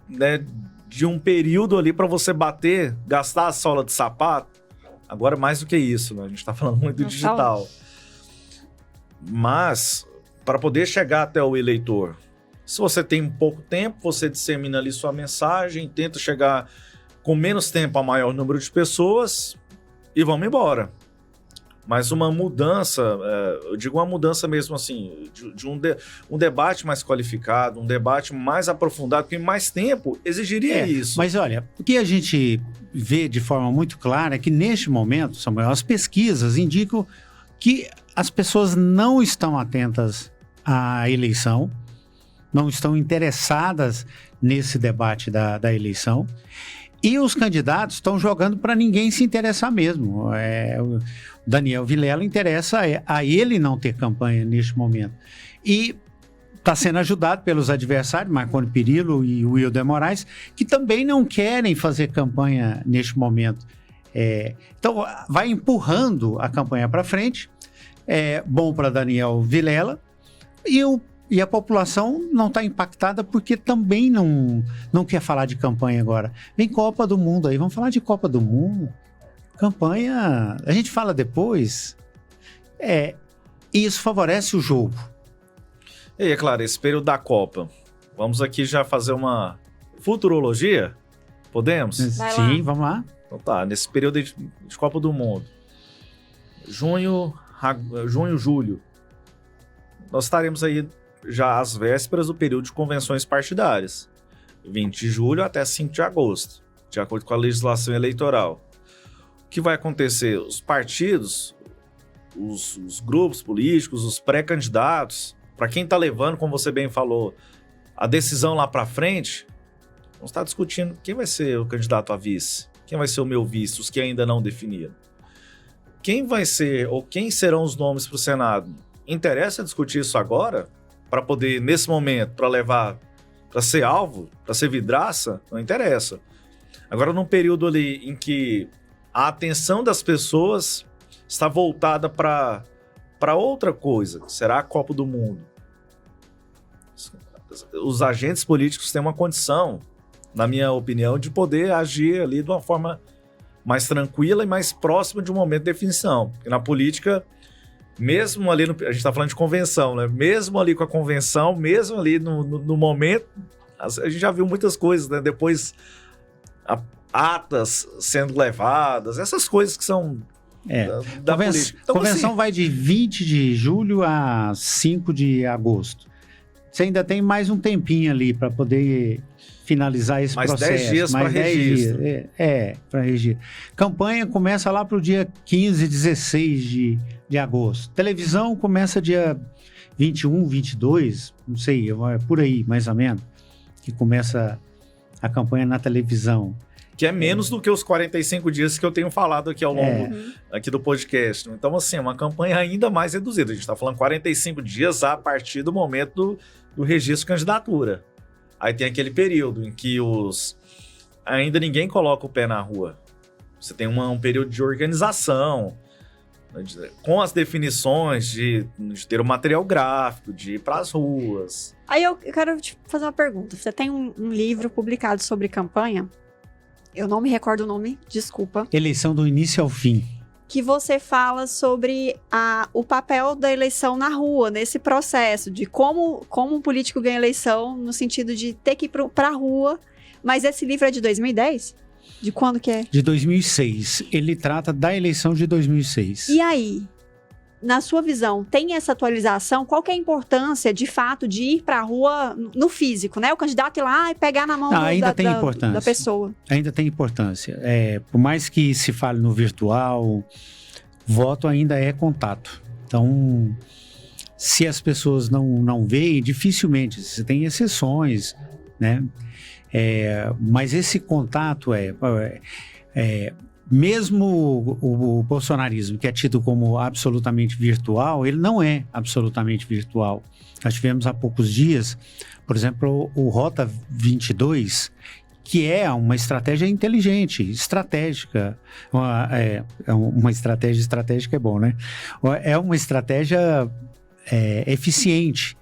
né, de um período ali para você gastar a sola de sapato. Agora mais do que isso, né? A gente está falando muito do digital. Mas, para poder chegar até o eleitor, se você tem pouco tempo, você dissemina ali sua mensagem, tenta chegar com menos tempo a maior número de pessoas e vamos embora. Mas uma mudança, eu digo uma mudança mesmo assim, de um debate mais qualificado, um debate mais aprofundado, porque mais tempo exigiria isso. Mas olha, o que a gente vê de forma muito clara é que neste momento, Samuel, as pesquisas indicam que as pessoas não estão atentas à eleição, não estão interessadas nesse debate da eleição, e os candidatos estão jogando para ninguém se interessar mesmo. O Daniel Vilela interessa a ele não ter campanha neste momento. E está sendo ajudado pelos adversários, Marconi Perillo e o Wilder Moraes, que também não querem fazer campanha neste momento. Então, vai empurrando a campanha para frente. É bom para Daniel Vilela, e a população não está impactada porque também não quer falar de campanha agora. Vem Copa do Mundo aí, vamos falar de Copa do Mundo. Campanha, a gente fala depois, Isso favorece o jogo. E aí, é claro, esse período da Copa, vamos aqui já fazer uma futurologia? Podemos? Sim, vamos lá. Então tá, nesse período de Copa do Mundo, junho, julho, nós estaremos aí já às vésperas do período de convenções partidárias, 20 de julho até 5 de agosto, de acordo com a legislação eleitoral. O que vai acontecer? Os partidos, os grupos políticos, os pré-candidatos, para quem está levando, como você bem falou, a decisão lá para frente, vamos estar discutindo quem vai ser o candidato a vice, quem vai ser o meu vice, os que ainda não definiram. Quem vai ser ou quem serão os nomes para o Senado? Interessa discutir isso agora? Para poder, nesse momento, para levar, para ser alvo, para ser vidraça? Não interessa. Agora, num período ali em que a atenção das pessoas está voltada para outra coisa, será a Copa do Mundo. Os agentes políticos têm uma condição, na minha opinião, de poder agir ali de uma forma mais tranquila e mais próxima de um momento de definição. Porque na política, mesmo ali, a gente está falando de convenção, né? Mesmo ali com a convenção, mesmo ali no momento, a gente já viu muitas coisas, né? Depois, atas sendo levadas, essas coisas que são da política. Então, convenção assim, vai de 20 de julho a 5 de agosto. Você ainda tem mais um tempinho ali para poder finalizar esse mais processo. 10 dias para registro. Para registro. Campanha começa lá para o dia 15, 16 de agosto. Televisão começa dia 21, 22, não sei, é por aí, mais ou menos, que começa a campanha na televisão. Que é menos do que os 45 dias que eu tenho falado aqui ao longo aqui do podcast. Então, assim, é uma campanha ainda mais reduzida. A gente está falando 45 dias a partir do momento do registro de candidatura. Aí tem aquele período em que ainda ninguém coloca o pé na rua. Você tem um período de organização, com as definições de ter o material gráfico, de ir para as ruas. Aí eu quero te fazer uma pergunta. Você tem um livro publicado sobre campanha? Eu não me recordo o nome, desculpa. Eleição do início ao fim. Que você fala sobre o papel da eleição na rua, nesse processo, de como um político ganha eleição, no sentido de ter que ir para a rua. Mas esse livro é de 2010? De quando que é? De 2006. Ele trata da eleição de 2006. E aí, na sua visão, tem essa atualização? Qual que é a importância, de fato, de ir para a rua no físico, né? O candidato ir lá e pegar na mão da pessoa. Ainda tem importância. Por mais que se fale no virtual, voto ainda é contato. Então, se as pessoas não veem, dificilmente. Você tem exceções, né? Mas esse contato mesmo o bolsonarismo, que é tido como absolutamente virtual, ele não é absolutamente virtual. Nós tivemos há poucos dias, por exemplo, o Rota 22, que é uma estratégia inteligente, estratégica. Uma estratégia estratégica é bom, né? É uma estratégia eficiente.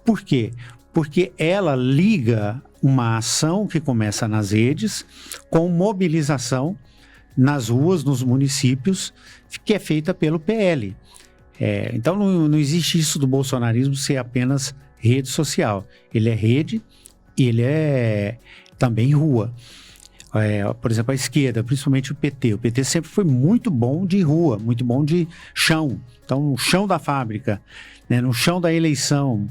Por quê? Porque ela liga uma ação que começa nas redes com mobilização nas ruas, nos municípios, que é feita pelo PL. Então não existe isso do bolsonarismo ser apenas rede social. Ele é rede e ele é também rua. Por exemplo, a esquerda, principalmente o PT. O PT sempre foi muito bom de rua, muito bom de chão. Então, no chão da fábrica, né, no chão da eleição,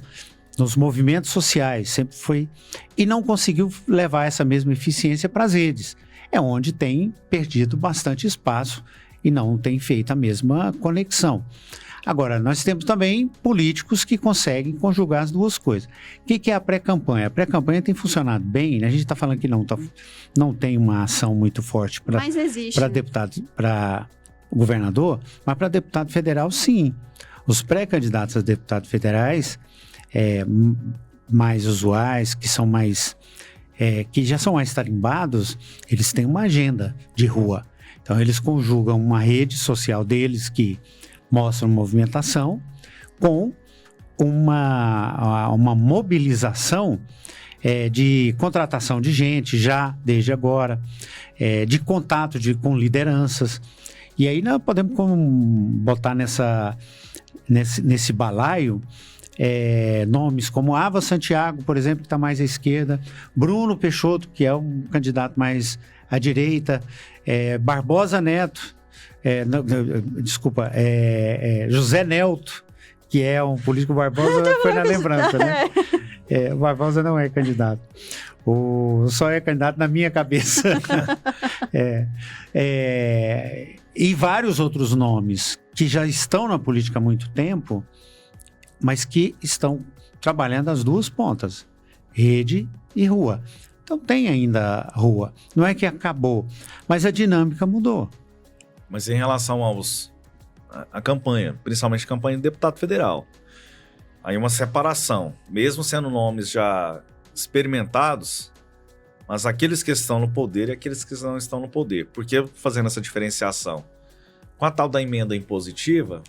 nos movimentos sociais, sempre foi. E não conseguiu levar essa mesma eficiência para as redes. É onde tem perdido bastante espaço e não tem feito a mesma conexão. Agora, nós temos também políticos que conseguem conjugar as duas coisas. O que é a pré-campanha? A pré-campanha tem funcionado bem, né? A gente está falando que não tem uma ação muito forte para deputado, para governador, mas para deputado federal, sim. Os pré-candidatos a deputados federais mais usuais, que são mais... que já são mais tarimbados, eles têm uma agenda de rua. Então, eles conjugam uma rede social deles que mostra movimentação com uma mobilização de contratação de gente já desde agora, de contato com lideranças. E aí nós podemos botar nesse balaio nomes como Ava Santiago, por exemplo, que está mais à esquerda, Bruno Peixoto, que é um candidato mais à direita, Barbosa Neto, José Nelto, que é um político. Barbosa, foi na lembrança, né? O Barbosa não é candidato. Só é candidato na minha cabeça. E vários outros nomes que já estão na política há muito tempo, mas que estão trabalhando as duas pontas, rede e rua. Então tem ainda rua. Não é que acabou, mas a dinâmica mudou. Mas em relação à campanha, principalmente a campanha de deputado federal, aí uma separação, mesmo sendo nomes já experimentados, mas aqueles que estão no poder e aqueles que não estão no poder. Por que fazendo essa diferenciação? Com a tal da emenda impositiva,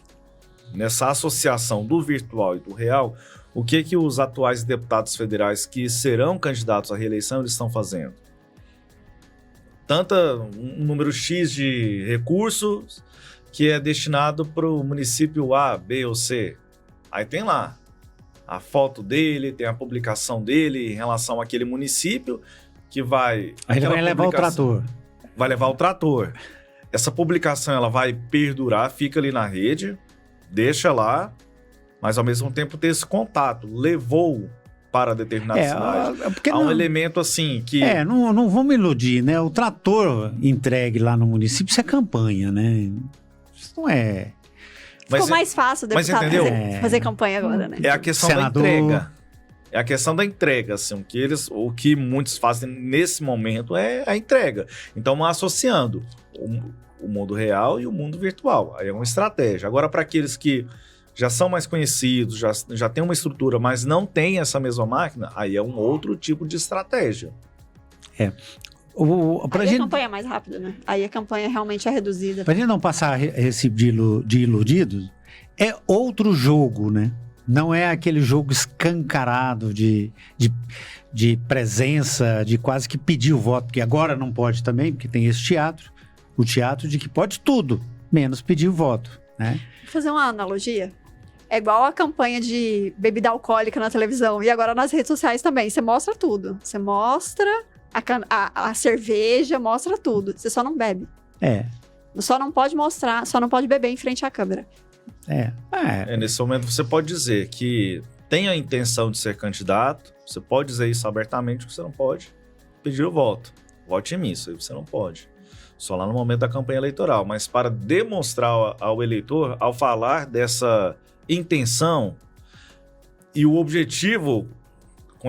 nessa associação do virtual e do real, o que os atuais deputados federais que serão candidatos à reeleição eles estão fazendo? Um número X de recursos que é destinado para o município A, B ou C. Aí tem lá a foto dele, tem a publicação dele em relação àquele município que vai... Aí ele vai levar o trator. Vai levar o trator. Essa publicação ela vai perdurar, fica ali na rede, deixa lá, mas ao mesmo tempo ter esse contato. Levou para determinada cidade. Há um elemento assim que... Não vamos iludir, né? O trator entregue lá no município, isso é campanha, né? Isso não é... Ficou mais fácil o deputado fazer campanha agora, né? É a questão Senador. da entrega. É a questão da entrega, assim, o que muitos fazem nesse momento é a entrega. Então, associando o mundo real e o mundo virtual. Aí é uma estratégia. Agora, para aqueles que já são mais conhecidos, já tem uma estrutura, mas não tem essa mesma máquina, aí é um outro tipo de estratégia. Aí a campanha é mais rápida, né? Aí a campanha realmente é reduzida. Para a gente não passar recibo de iludidos, é outro jogo, né? Não é aquele jogo escancarado de presença, de quase que pedir o voto, porque agora não pode também, porque tem esse teatro, o teatro de que pode tudo, menos pedir o voto, né? Vou fazer uma analogia. É igual a campanha de bebida alcoólica na televisão e agora nas redes sociais também. Você mostra tudo. Você mostra a cerveja, mostra tudo. Você só não bebe. Só não pode mostrar, só não pode beber em frente à câmera. Nesse momento você pode dizer que tem a intenção de ser candidato, você pode dizer isso abertamente, que você não pode pedir o voto. Vote em mim, isso aí você não pode. Só lá no momento da campanha eleitoral. Mas para demonstrar ao eleitor, ao falar dessa intenção e o objetivo com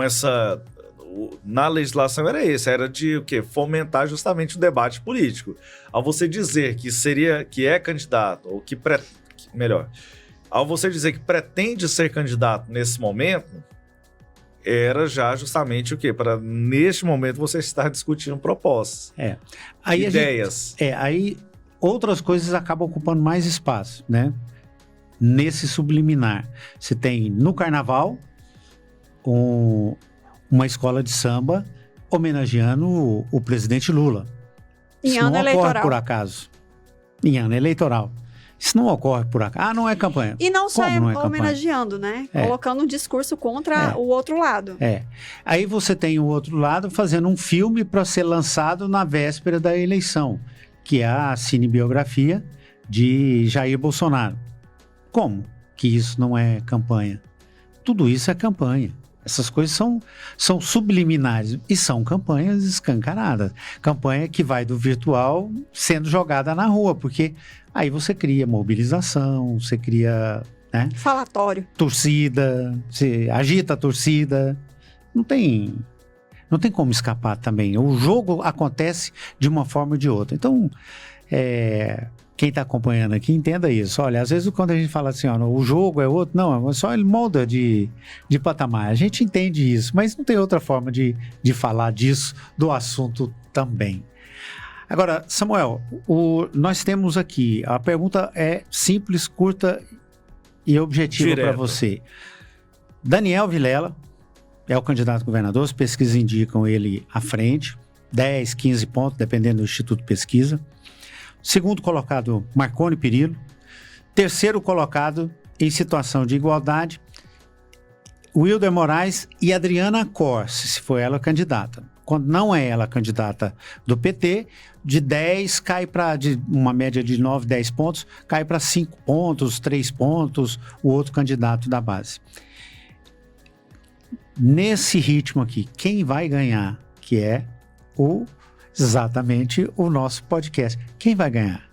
na legislação era esse, era de o quê? Fomentar justamente o debate político. Ao você dizer que é candidato, ou ao você dizer que pretende ser candidato nesse momento, era já justamente o quê? Para, neste momento, você estar discutindo propostas, ideias. Aí outras coisas acabam ocupando mais espaço, né? Nesse subliminar. Você tem, no carnaval, uma escola de samba homenageando o presidente Lula. Em ano eleitoral. Isso não ocorre por acaso. Em ano eleitoral. Isso não ocorre por acaso. Não é campanha. E não só homenageando, né? Colocando um discurso contra o outro lado. Aí você tem o outro lado fazendo um filme para ser lançado na véspera da eleição, que é a cinebiografia de Jair Bolsonaro. Como que isso não é campanha? Tudo isso é campanha. Essas coisas são subliminares e são campanhas escancaradas. Campanha que vai do virtual sendo jogada na rua, porque aí você cria mobilização, você cria... né? Falatório. Torcida, você agita a torcida. Não tem como escapar também. O jogo acontece de uma forma ou de outra. Então, quem está acompanhando aqui, entenda isso. Olha, às vezes quando a gente fala assim, o jogo é outro, não, só ele molda de patamar. A gente entende isso, mas não tem outra forma de falar disso, do assunto também. Agora, Samuel, nós temos aqui, a pergunta é simples, curta e objetiva para você. Daniel Vilela é o candidato a governador, as pesquisas indicam ele à frente, 10, 15 pontos, dependendo do Instituto Pesquisa. Segundo colocado, Marconi Perillo. Terceiro colocado, em situação de igualdade, Wilder Moraes e Adriana Corse, se for ela candidata. Quando não é ela candidata do PT, de 10 cai para uma média de 9, 10 pontos, cai para 5 pontos, 3 pontos, o outro candidato da base. Nesse ritmo aqui, quem vai ganhar, que é exatamente o nosso podcast. Quem vai ganhar?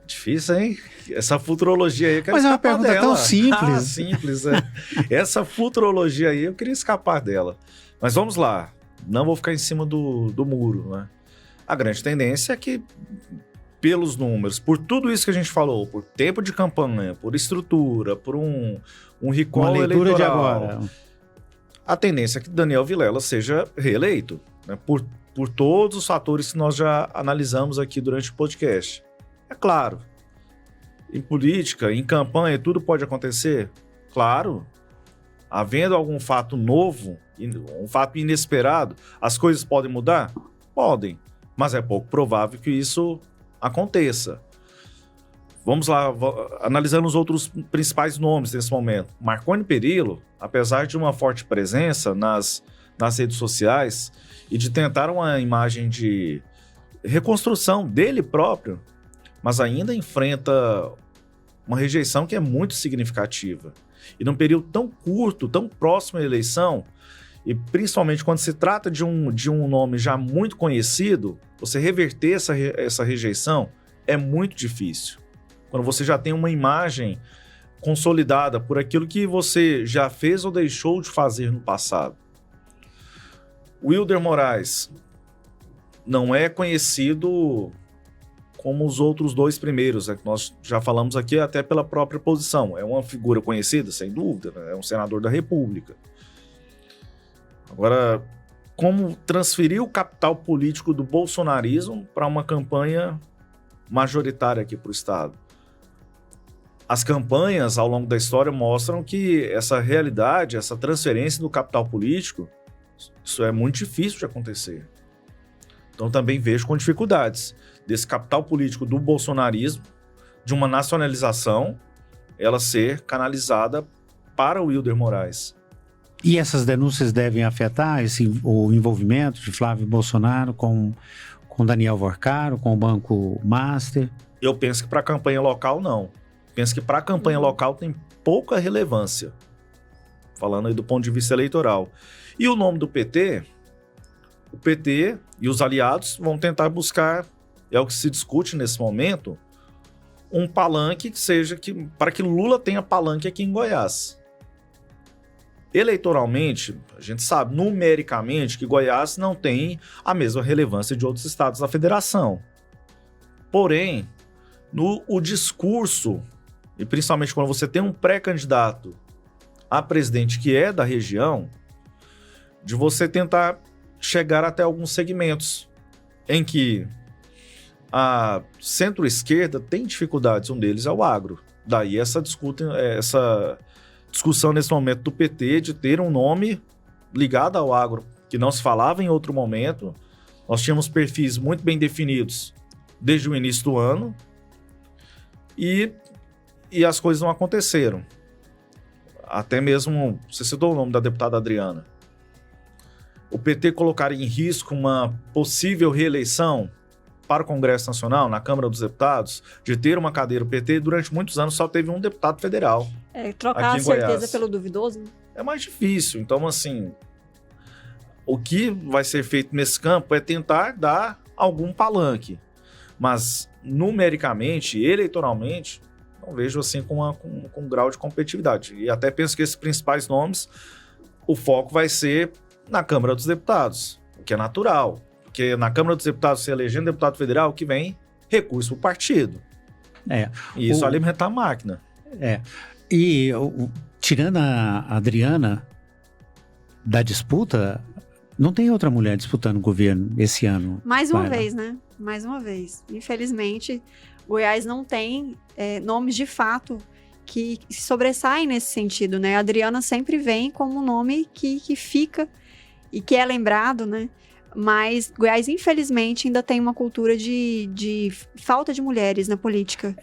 Difícil, hein? Essa futurologia aí, eu quero Mas é uma escapar pergunta dela. tão simples. Simples, é. Essa futurologia aí, eu queria escapar dela. Mas vamos lá. Não vou ficar em cima do muro, né? A grande tendência é que, pelos números, por tudo isso que a gente falou, por tempo de campanha, por estrutura, por um recall uma leitura eleitoral, de agora. a tendência é que Daniel Vilela seja reeleito, né? Por todos os fatores que nós já analisamos aqui durante o podcast. É claro, em política, em campanha, tudo pode acontecer? Claro. Havendo algum fato novo, um fato inesperado, as coisas podem mudar? Podem, mas é pouco provável que isso aconteça. Vamos lá, analisando os outros principais nomes nesse momento. Marconi Perillo, apesar de uma forte presença nas redes sociais e de tentar uma imagem de reconstrução dele próprio, mas ainda enfrenta uma rejeição que é muito significativa. E num período tão curto, tão próximo à eleição, e principalmente quando se trata de um nome já muito conhecido, você reverter essa rejeição é muito difícil. Quando você já tem uma imagem consolidada por aquilo que você já fez ou deixou de fazer no passado. Wilder Moraes não é conhecido como os outros dois primeiros, que nós já falamos aqui até pela própria posição. É uma figura conhecida, sem dúvida, né? É um senador da República. Agora, como transferir o capital político do bolsonarismo para uma campanha majoritária aqui para o Estado? As campanhas, ao longo da história, mostram que essa realidade, essa transferência do capital político, isso é muito difícil de acontecer. Então, também vejo com dificuldades desse capital político do bolsonarismo, de uma nacionalização, ela ser canalizada para o Wilder Moraes. E essas denúncias devem afetar o envolvimento de Flávio Bolsonaro com Daniel Vorcaro, com o Banco Master? Eu penso que para a campanha local, não. Penso que para a campanha local tem pouca relevância, falando aí do ponto de vista eleitoral. E o nome do PT, o PT e os aliados vão tentar buscar, é o que se discute nesse momento, um palanque que seja para que Lula tenha palanque aqui em Goiás. Eleitoralmente, a gente sabe numericamente que Goiás não tem a mesma relevância de outros estados da federação. Porém, o discurso, e principalmente quando você tem um pré-candidato a presidente que é da região, de você tentar chegar até alguns segmentos em que a centro-esquerda tem dificuldades, um deles é o agro. Daí essa discussão nesse momento do PT de ter um nome ligado ao agro, que não se falava em outro momento. Nós tínhamos perfis muito bem definidos desde o início do ano e as coisas não aconteceram. Até mesmo, você citou o nome da deputada Adriana. O PT colocar em risco uma possível reeleição para o Congresso Nacional, na Câmara dos Deputados, de ter uma cadeira. O PT, durante muitos anos, só teve um deputado federal. Trocar a certeza pelo duvidoso? É mais difícil. Então, assim, o que vai ser feito nesse campo é tentar dar algum palanque. Mas, numericamente, eleitoralmente, não vejo assim com um grau de competitividade. E até penso que esses principais nomes, o foco vai ser na Câmara dos Deputados, o que é natural. Porque na Câmara dos Deputados, se elegendo deputado federal, que vem recurso para o partido. E isso alimenta a máquina. E tirando a Adriana da disputa, não tem outra mulher disputando o governo esse ano. Mais uma vez, né? Mais uma vez. Infelizmente, Goiás não tem nomes de fato que sobressaem nesse sentido, né? A Adriana sempre vem como um nome que fica e que é lembrado, né? mas Goiás, infelizmente, ainda tem uma cultura de falta de mulheres na política.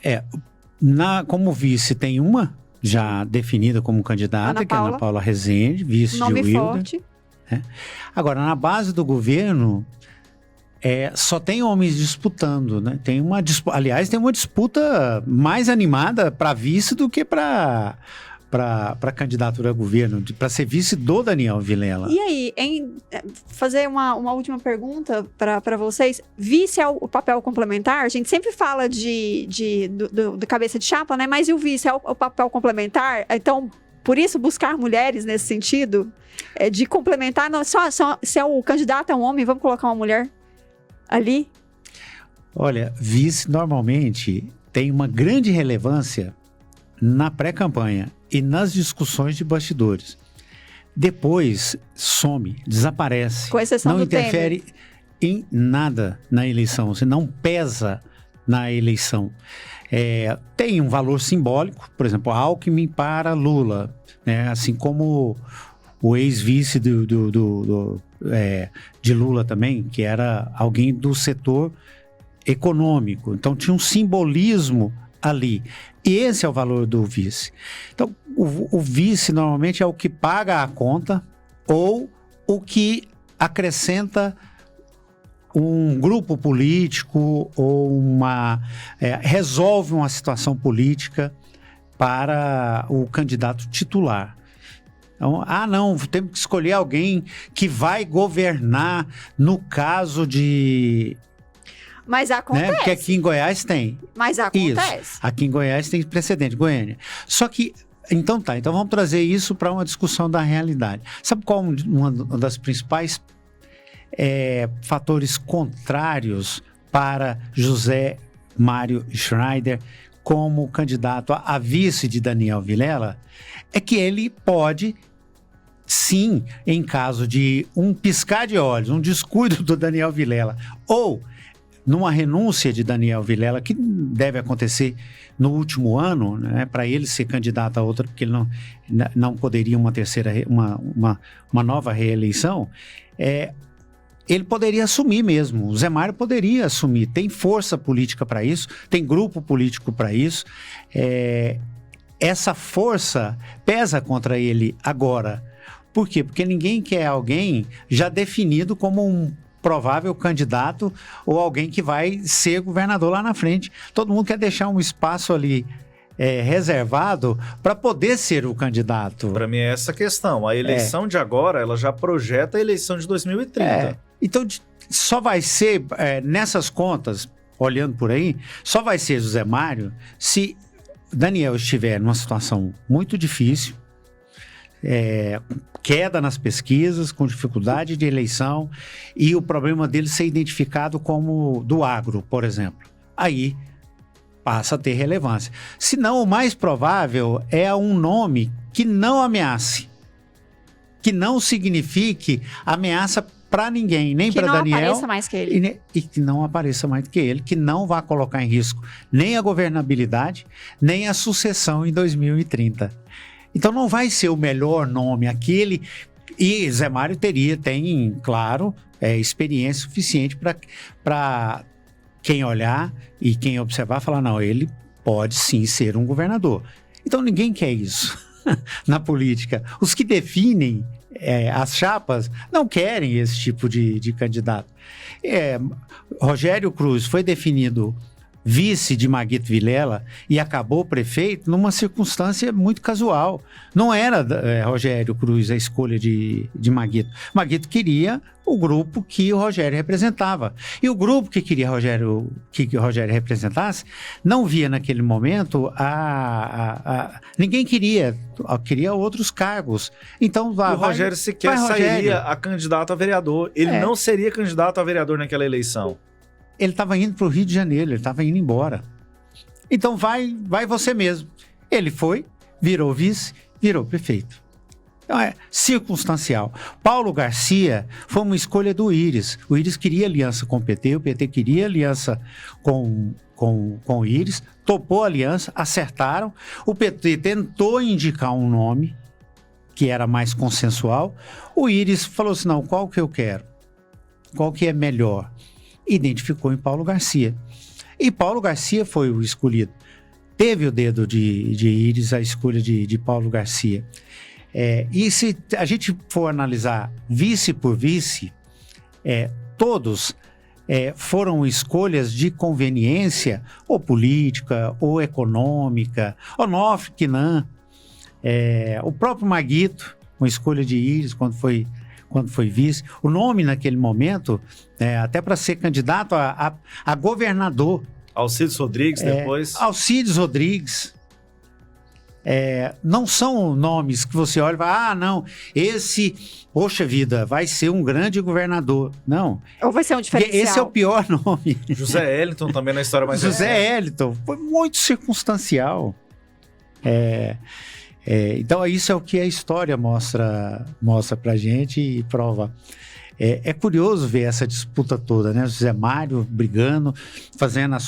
Como vice tem uma já definida como candidata, que é a Ana Paula Rezende, vice de Wilder. Nome forte. Agora, na base do governo, só tem homens disputando, né? Aliás, tem uma disputa mais animada para vice do que para candidatura a governo, para ser vice do Daniel Vilela. E aí, fazer uma última pergunta para vocês. Vice é o papel complementar? A gente sempre fala do cabeça de chapa, né? Mas e o vice é o papel complementar? Então, por isso, buscar mulheres nesse sentido, de complementar, não, se é o candidato é um homem, vamos colocar uma mulher ali? Olha, vice normalmente tem uma grande relevância na pré-campanha e nas discussões de bastidores. Depois some, desaparece. Com exceção não do Temer. Não interfere em nada na eleição, você não pesa na eleição. Tem um valor simbólico, por exemplo, Alckmin para Lula, né? Assim como o ex-vice de Lula também, que era alguém do setor econômico. Então tinha um simbolismo ali. E esse é o valor do vice. Então, o vice normalmente é o que paga a conta ou o que acrescenta um grupo político ou resolve uma situação política para o candidato titular. Então, não, temos que escolher alguém que vai governar no caso de... Mas acontece. Né? Porque aqui em Goiás tem. Mas acontece. Isso. Aqui em Goiás tem precedente, Goiânia. Só que, então vamos trazer isso para uma discussão da realidade. Sabe qual uma das principais fatores contrários para José Mário Schneider como candidato a vice de Daniel Vilela? É que ele pode, sim, em caso de um piscar de olhos, um descuido do Daniel Vilela, ou numa renúncia de Daniel Vilela, que deve acontecer no último ano, né, para ele ser candidato a outra, porque ele não poderia uma nova reeleição, ele poderia assumir mesmo. O Zé Mário poderia assumir. Tem força política para isso, tem grupo político para isso. Essa força pesa contra ele agora. Por quê? Porque ninguém quer alguém já definido como um provável candidato ou alguém que vai ser governador lá na frente. Todo mundo quer deixar um espaço ali reservado para poder ser o candidato. Para mim é essa a questão. A eleição de agora, ela já projeta a eleição de 2030. Então, só vai ser, nessas contas, olhando por aí, só vai ser José Mário se Daniel estiver numa situação muito difícil, queda nas pesquisas, com dificuldade de eleição, e o problema dele ser identificado como do agro, por exemplo. Aí passa a ter relevância. Se não, o mais provável é um nome que não ameace, que não signifique ameaça para ninguém, nem para Daniel. Que não apareça mais que ele. E que não apareça mais que ele, que não vá colocar em risco nem a governabilidade, nem a sucessão em 2030. Então não vai ser o melhor nome aquele, e Zé Mário tem, claro, experiência suficiente para quem olhar e quem observar falar, não, ele pode sim ser um governador. Então ninguém quer isso na política. Os que definem as chapas não querem esse tipo de candidato. Rogério Cruz foi definido vice de Maguito Vilela e acabou prefeito numa circunstância muito casual. Não era Rogério Cruz a escolha de Maguito. Maguito queria o grupo que o Rogério representava. E o grupo que queria que o Rogério representasse não via naquele momento ninguém queria outros cargos. Então o Rogério sequer sairia a candidato a vereador. Ele não seria candidato a vereador naquela eleição. Ele estava indo para o Rio de Janeiro, ele estava indo embora. Então vai você mesmo. Ele foi, virou vice, virou prefeito. Então é circunstancial. Paulo Garcia foi uma escolha do Íris. O Íris queria aliança com o PT queria aliança com o Íris, topou a aliança, acertaram. O PT tentou indicar um nome que era mais consensual. O Íris falou assim, não, qual que eu quero? qual que é melhor? Identificou em Paulo Garcia. E Paulo Garcia foi o escolhido. Teve o dedo de íris a escolha de Paulo Garcia. E se a gente for analisar vice por vice, todos foram escolhas de conveniência, ou política, ou econômica. Onofre, Quinan, o próprio Maguito, uma escolha de íris quando foi vice. O nome naquele momento, até para ser candidato a governador. Alcides Rodrigues depois. Alcides Rodrigues. Não são nomes que você olha e fala, não, esse, poxa vida, vai ser um grande governador. Não. Ou vai ser um diferencial. Esse é o pior nome. José Eliton também na história mais José Eliton, foi muito circunstancial. Então isso é o que a história mostra pra gente e prova. É curioso ver essa disputa toda, né? José Mário brigando, fazendo a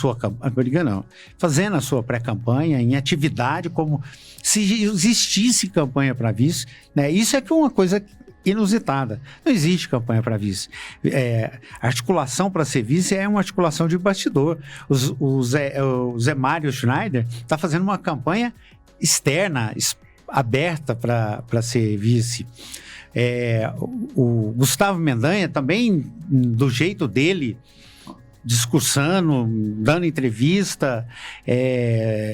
sua pré-campanha em atividade, como se existisse campanha para vice, né? Isso é que é uma coisa inusitada. Não existe campanha para vice. A articulação para ser vice é uma articulação de bastidor. O Zé Mário Schneider está fazendo uma campanha externa, aberta para ser vice. O Gustavo Mendanha também, do jeito dele, discursando, dando entrevista,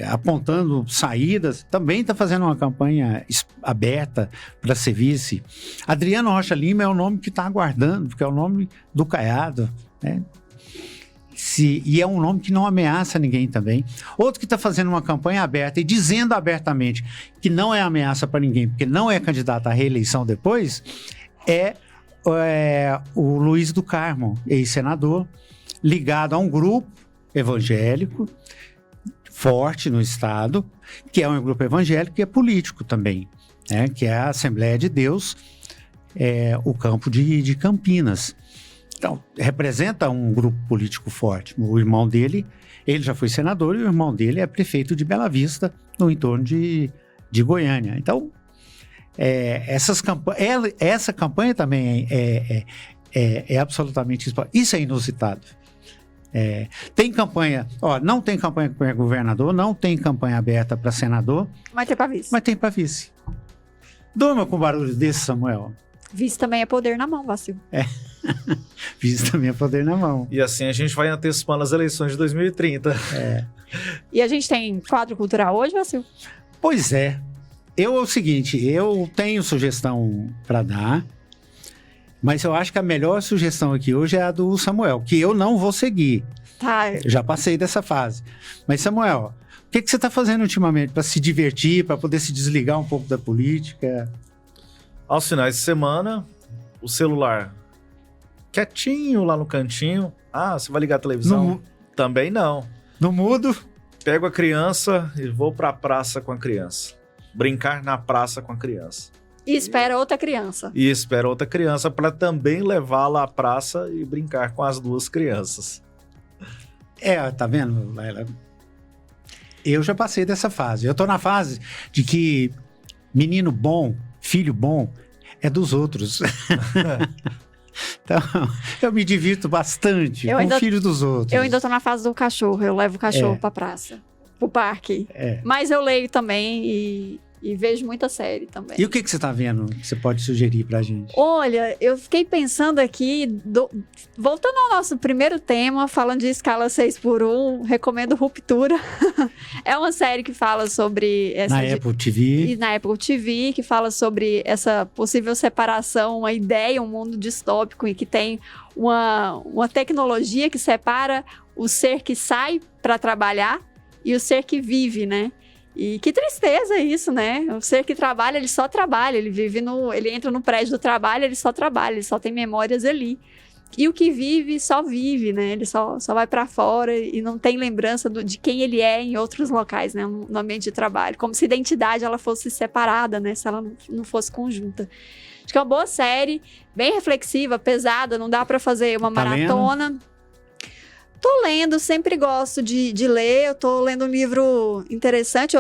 apontando saídas, também está fazendo uma campanha aberta para ser vice. Adriano Rocha Lima é o nome que está aguardando, porque é o nome do Caiado, né? E é um nome que não ameaça ninguém também. Outro que está fazendo uma campanha aberta e dizendo abertamente que não é ameaça para ninguém, porque não é candidato à reeleição depois, é o Luiz do Carmo, ex-senador, ligado a um grupo evangélico forte no estado, que é um grupo evangélico que é político também, né? Que é a Assembleia de Deus, o campo de Campinas. Então, representa um grupo político forte. O irmão dele, ele já foi senador e o irmão dele é prefeito de Bela Vista, no entorno de Goiânia. Então, essa campanha também é absolutamente... Isso é inusitado. Tem campanha... não tem campanha para governador, não tem campanha aberta para senador. Mas tem para vice. Mas tem para vice. Durma com barulho desse, Samuel. Vice também é poder na mão, Vacil. Vice também é poder na mão. E assim a gente vai antecipando as eleições de 2030. E a gente tem quadro cultural hoje, Vacil? Pois é. É o seguinte, eu tenho sugestão para dar, mas eu acho que a melhor sugestão aqui hoje é a do Samuel, que eu não vou seguir. Tá. Já passei dessa fase. Mas, Samuel, o que você está fazendo ultimamente para se divertir, para poder se desligar um pouco da política? Aos finais de semana, o celular quietinho lá no cantinho. Você vai ligar a televisão? Também não. No mudo? Pego a criança e vou pra praça com a criança. Brincar na praça com a criança. E espera outra criança. E espera outra criança para também levá-la à praça e brincar com as duas crianças. Tá vendo, Laila? Eu já passei dessa fase. Eu tô na fase de que menino bom, filho bom, é dos outros. Então, eu me divirto bastante com o filho dos outros. Eu ainda tô na fase do cachorro. Eu levo o cachorro pra praça, pro parque. Mas eu leio também e vejo muita série também. E o que você tá vendo que você pode sugerir pra gente? Olha, eu fiquei pensando aqui, voltando ao nosso primeiro tema, falando de escala 6x1, recomendo Ruptura. É uma série que fala sobre... Apple TV. E na Apple TV, que fala sobre essa possível separação, uma ideia, um mundo distópico em que tem uma tecnologia que separa o ser que sai para trabalhar e o ser que vive, né? E que tristeza isso, né? O ser que trabalha, ele só trabalha, ele entra no prédio do trabalho, ele só trabalha, ele só tem memórias ali. E o que vive, só vive, né? Ele só vai para fora e não tem lembrança de quem ele é em outros locais, né? No ambiente de trabalho. Como se a identidade ela fosse separada, né? Se ela não fosse conjunta. Acho que é uma boa série, bem reflexiva, pesada, não dá para fazer uma maratona. Lendo? Tô lendo, sempre gosto de ler. Eu tô lendo um livro interessante.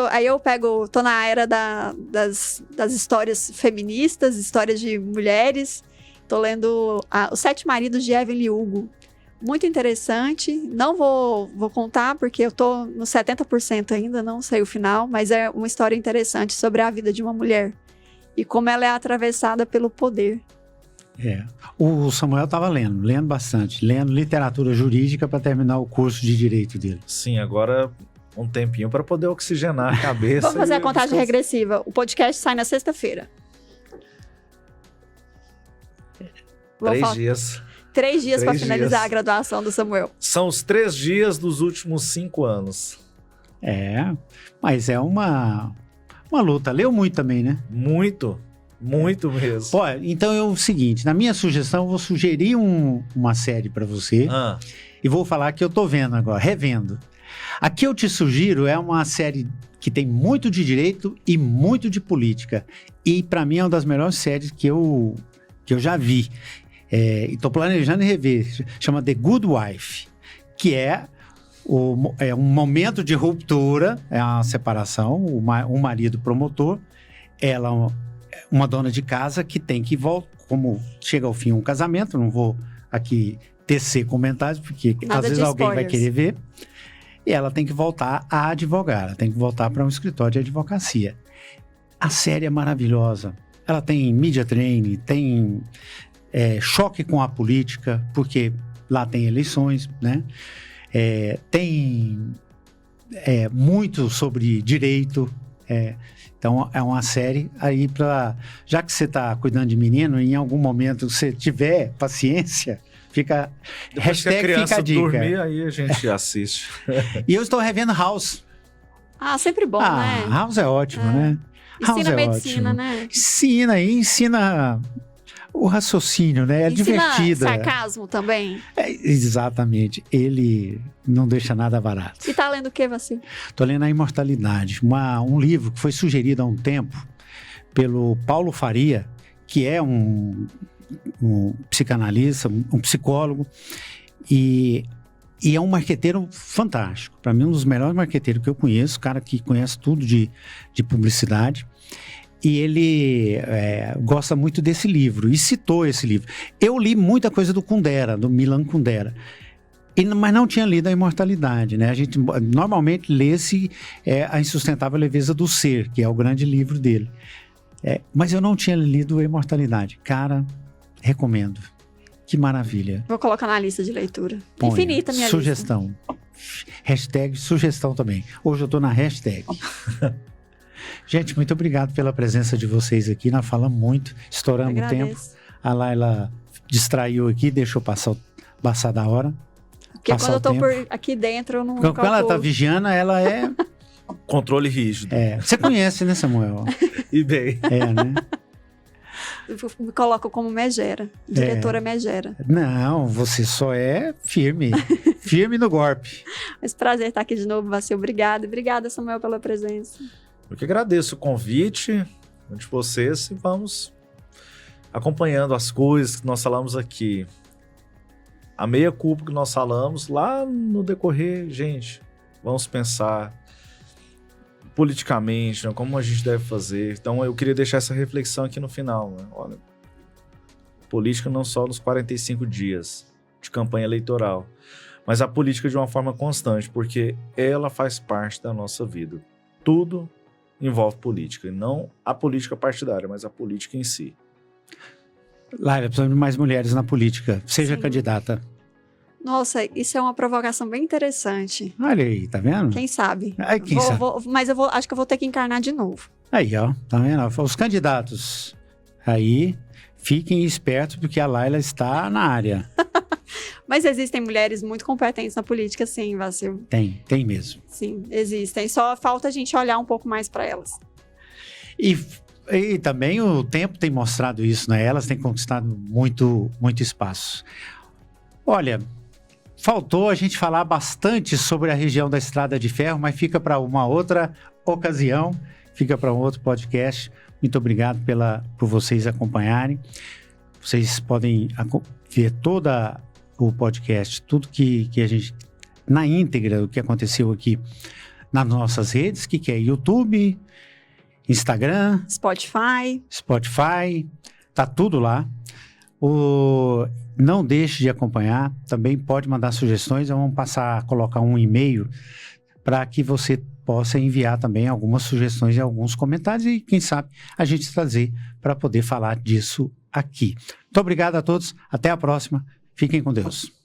Tô na era das histórias feministas, histórias de mulheres. Tô lendo Os Sete Maridos de Evelyn Hugo. Muito interessante. Não vou contar, porque eu tô no 70% ainda, não sei o final, mas é uma história interessante sobre a vida de uma mulher e como ela é atravessada pelo poder. O Samuel estava lendo bastante, lendo literatura jurídica para terminar o curso de direito dele. Sim, agora um tempinho para poder oxigenar a cabeça. Vamos fazer a contagem regressiva. O podcast sai na sexta-feira. 3 dias. 3 dias para finalizar a graduação do Samuel. São os 3 dias dos últimos 5 anos. Mas é uma luta. Leu muito também, né? Muito mesmo. Então é o seguinte, na minha sugestão, eu vou sugerir uma série para você e vou falar que eu tô vendo agora, revendo. A que eu te sugiro é uma série que tem muito de direito e muito de política. E para mim é uma das melhores séries que eu já vi. E tô planejando rever. Chama The Good Wife, que é um momento de ruptura, é uma separação, um marido promotor, ela uma dona de casa que tem que voltar, como chega ao fim um casamento, não vou aqui tecer comentários, porque às vezes alguém vai querer ver, e ela tem que voltar a advogar, ela tem que voltar para um escritório de advocacia. A série é maravilhosa, ela tem media training, tem choque com a política, porque lá tem eleições, né? Tem muito sobre direito, então é uma série aí para, já que você está cuidando de menino, em algum momento você tiver paciência, fica depois que a criança fica a dica. Dormir, aí a gente assiste. E eu estou revendo House. Sempre bom, né? House é ótimo, né? Ensina medicina, né? Ensina o raciocínio, né? É divertido. Sarcasmo também. Exatamente. Ele não deixa nada barato. E tá lendo o que, Vacil? Tô lendo A Imortalidade, um livro que foi sugerido há um tempo pelo Paulo Faria, que é um psicanalista, um psicólogo, e é um marqueteiro fantástico. Para mim, um dos melhores marqueteiros que eu conheço, cara que conhece tudo de publicidade. E ele gosta muito desse livro, e citou esse livro. Eu li muita coisa do Kundera, do Milan Kundera, mas não tinha lido A Imortalidade, né? A gente normalmente lê-se A Insustentável Leveza do Ser, que é o grande livro dele. Mas eu não tinha lido A Imortalidade. Cara, recomendo. Que maravilha. Vou colocar na lista de leitura. Ponha. Infinita minha sugestão. Hashtag sugestão também. Hoje eu tô na hashtag. Gente, muito obrigado pela presença de vocês aqui. Nós falamos muito, estouramos o tempo. A Laila distraiu aqui, deixou passar da hora. Porque quando eu tô aqui dentro, eu não calculo. Quando ela tá vigiando, ela é... Controle rígido. Você conhece, né, Samuel? E bem. Né? Eu me coloco como megera, diretora megera. Não, você só é firme. Firme no golpe. Mas prazer estar aqui de novo, Vacil. Obrigada, Samuel, pela presença. Eu que agradeço o convite de vocês e vamos acompanhando as coisas que nós falamos aqui. A meia culpa que nós falamos lá no decorrer, gente, vamos pensar politicamente, né, como a gente deve fazer. Então eu queria deixar essa reflexão aqui no final. Né? Olha, política não só nos 45 dias de campanha eleitoral, mas a política de uma forma constante, porque ela faz parte da nossa vida. Tudo envolve política, e não a política partidária, mas a política em si. Laila, precisamos de mais mulheres na política. Seja Sim. Candidata. Nossa, isso é uma provocação bem interessante. Olha aí, tá vendo? Quem sabe? Quem sabe? Mas acho que eu vou ter que encarnar de novo. Aí, ó, tá vendo? Os candidatos aí, fiquem espertos, porque a Laila está na área. Mas existem mulheres muito competentes na política, sim, Vacil. Tem mesmo. Sim, existem. Só falta a gente olhar um pouco mais para elas. E também o tempo tem mostrado isso, né? Elas têm conquistado muito espaço. Olha, faltou a gente falar bastante sobre a região da Estrada de Ferro, mas fica para uma outra ocasião, fica para um outro podcast. Muito obrigado por vocês acompanharem. Vocês podem ver toda o podcast, tudo que a gente, na íntegra, o que aconteceu aqui nas nossas redes, que é YouTube, Instagram, Spotify, tá tudo lá. Não deixe de acompanhar, também pode mandar sugestões, vamos passar a colocar um e-mail para que você possa enviar também algumas sugestões e alguns comentários e quem sabe a gente trazer para poder falar disso aqui. Muito obrigado a todos, até a próxima, fiquem com Deus.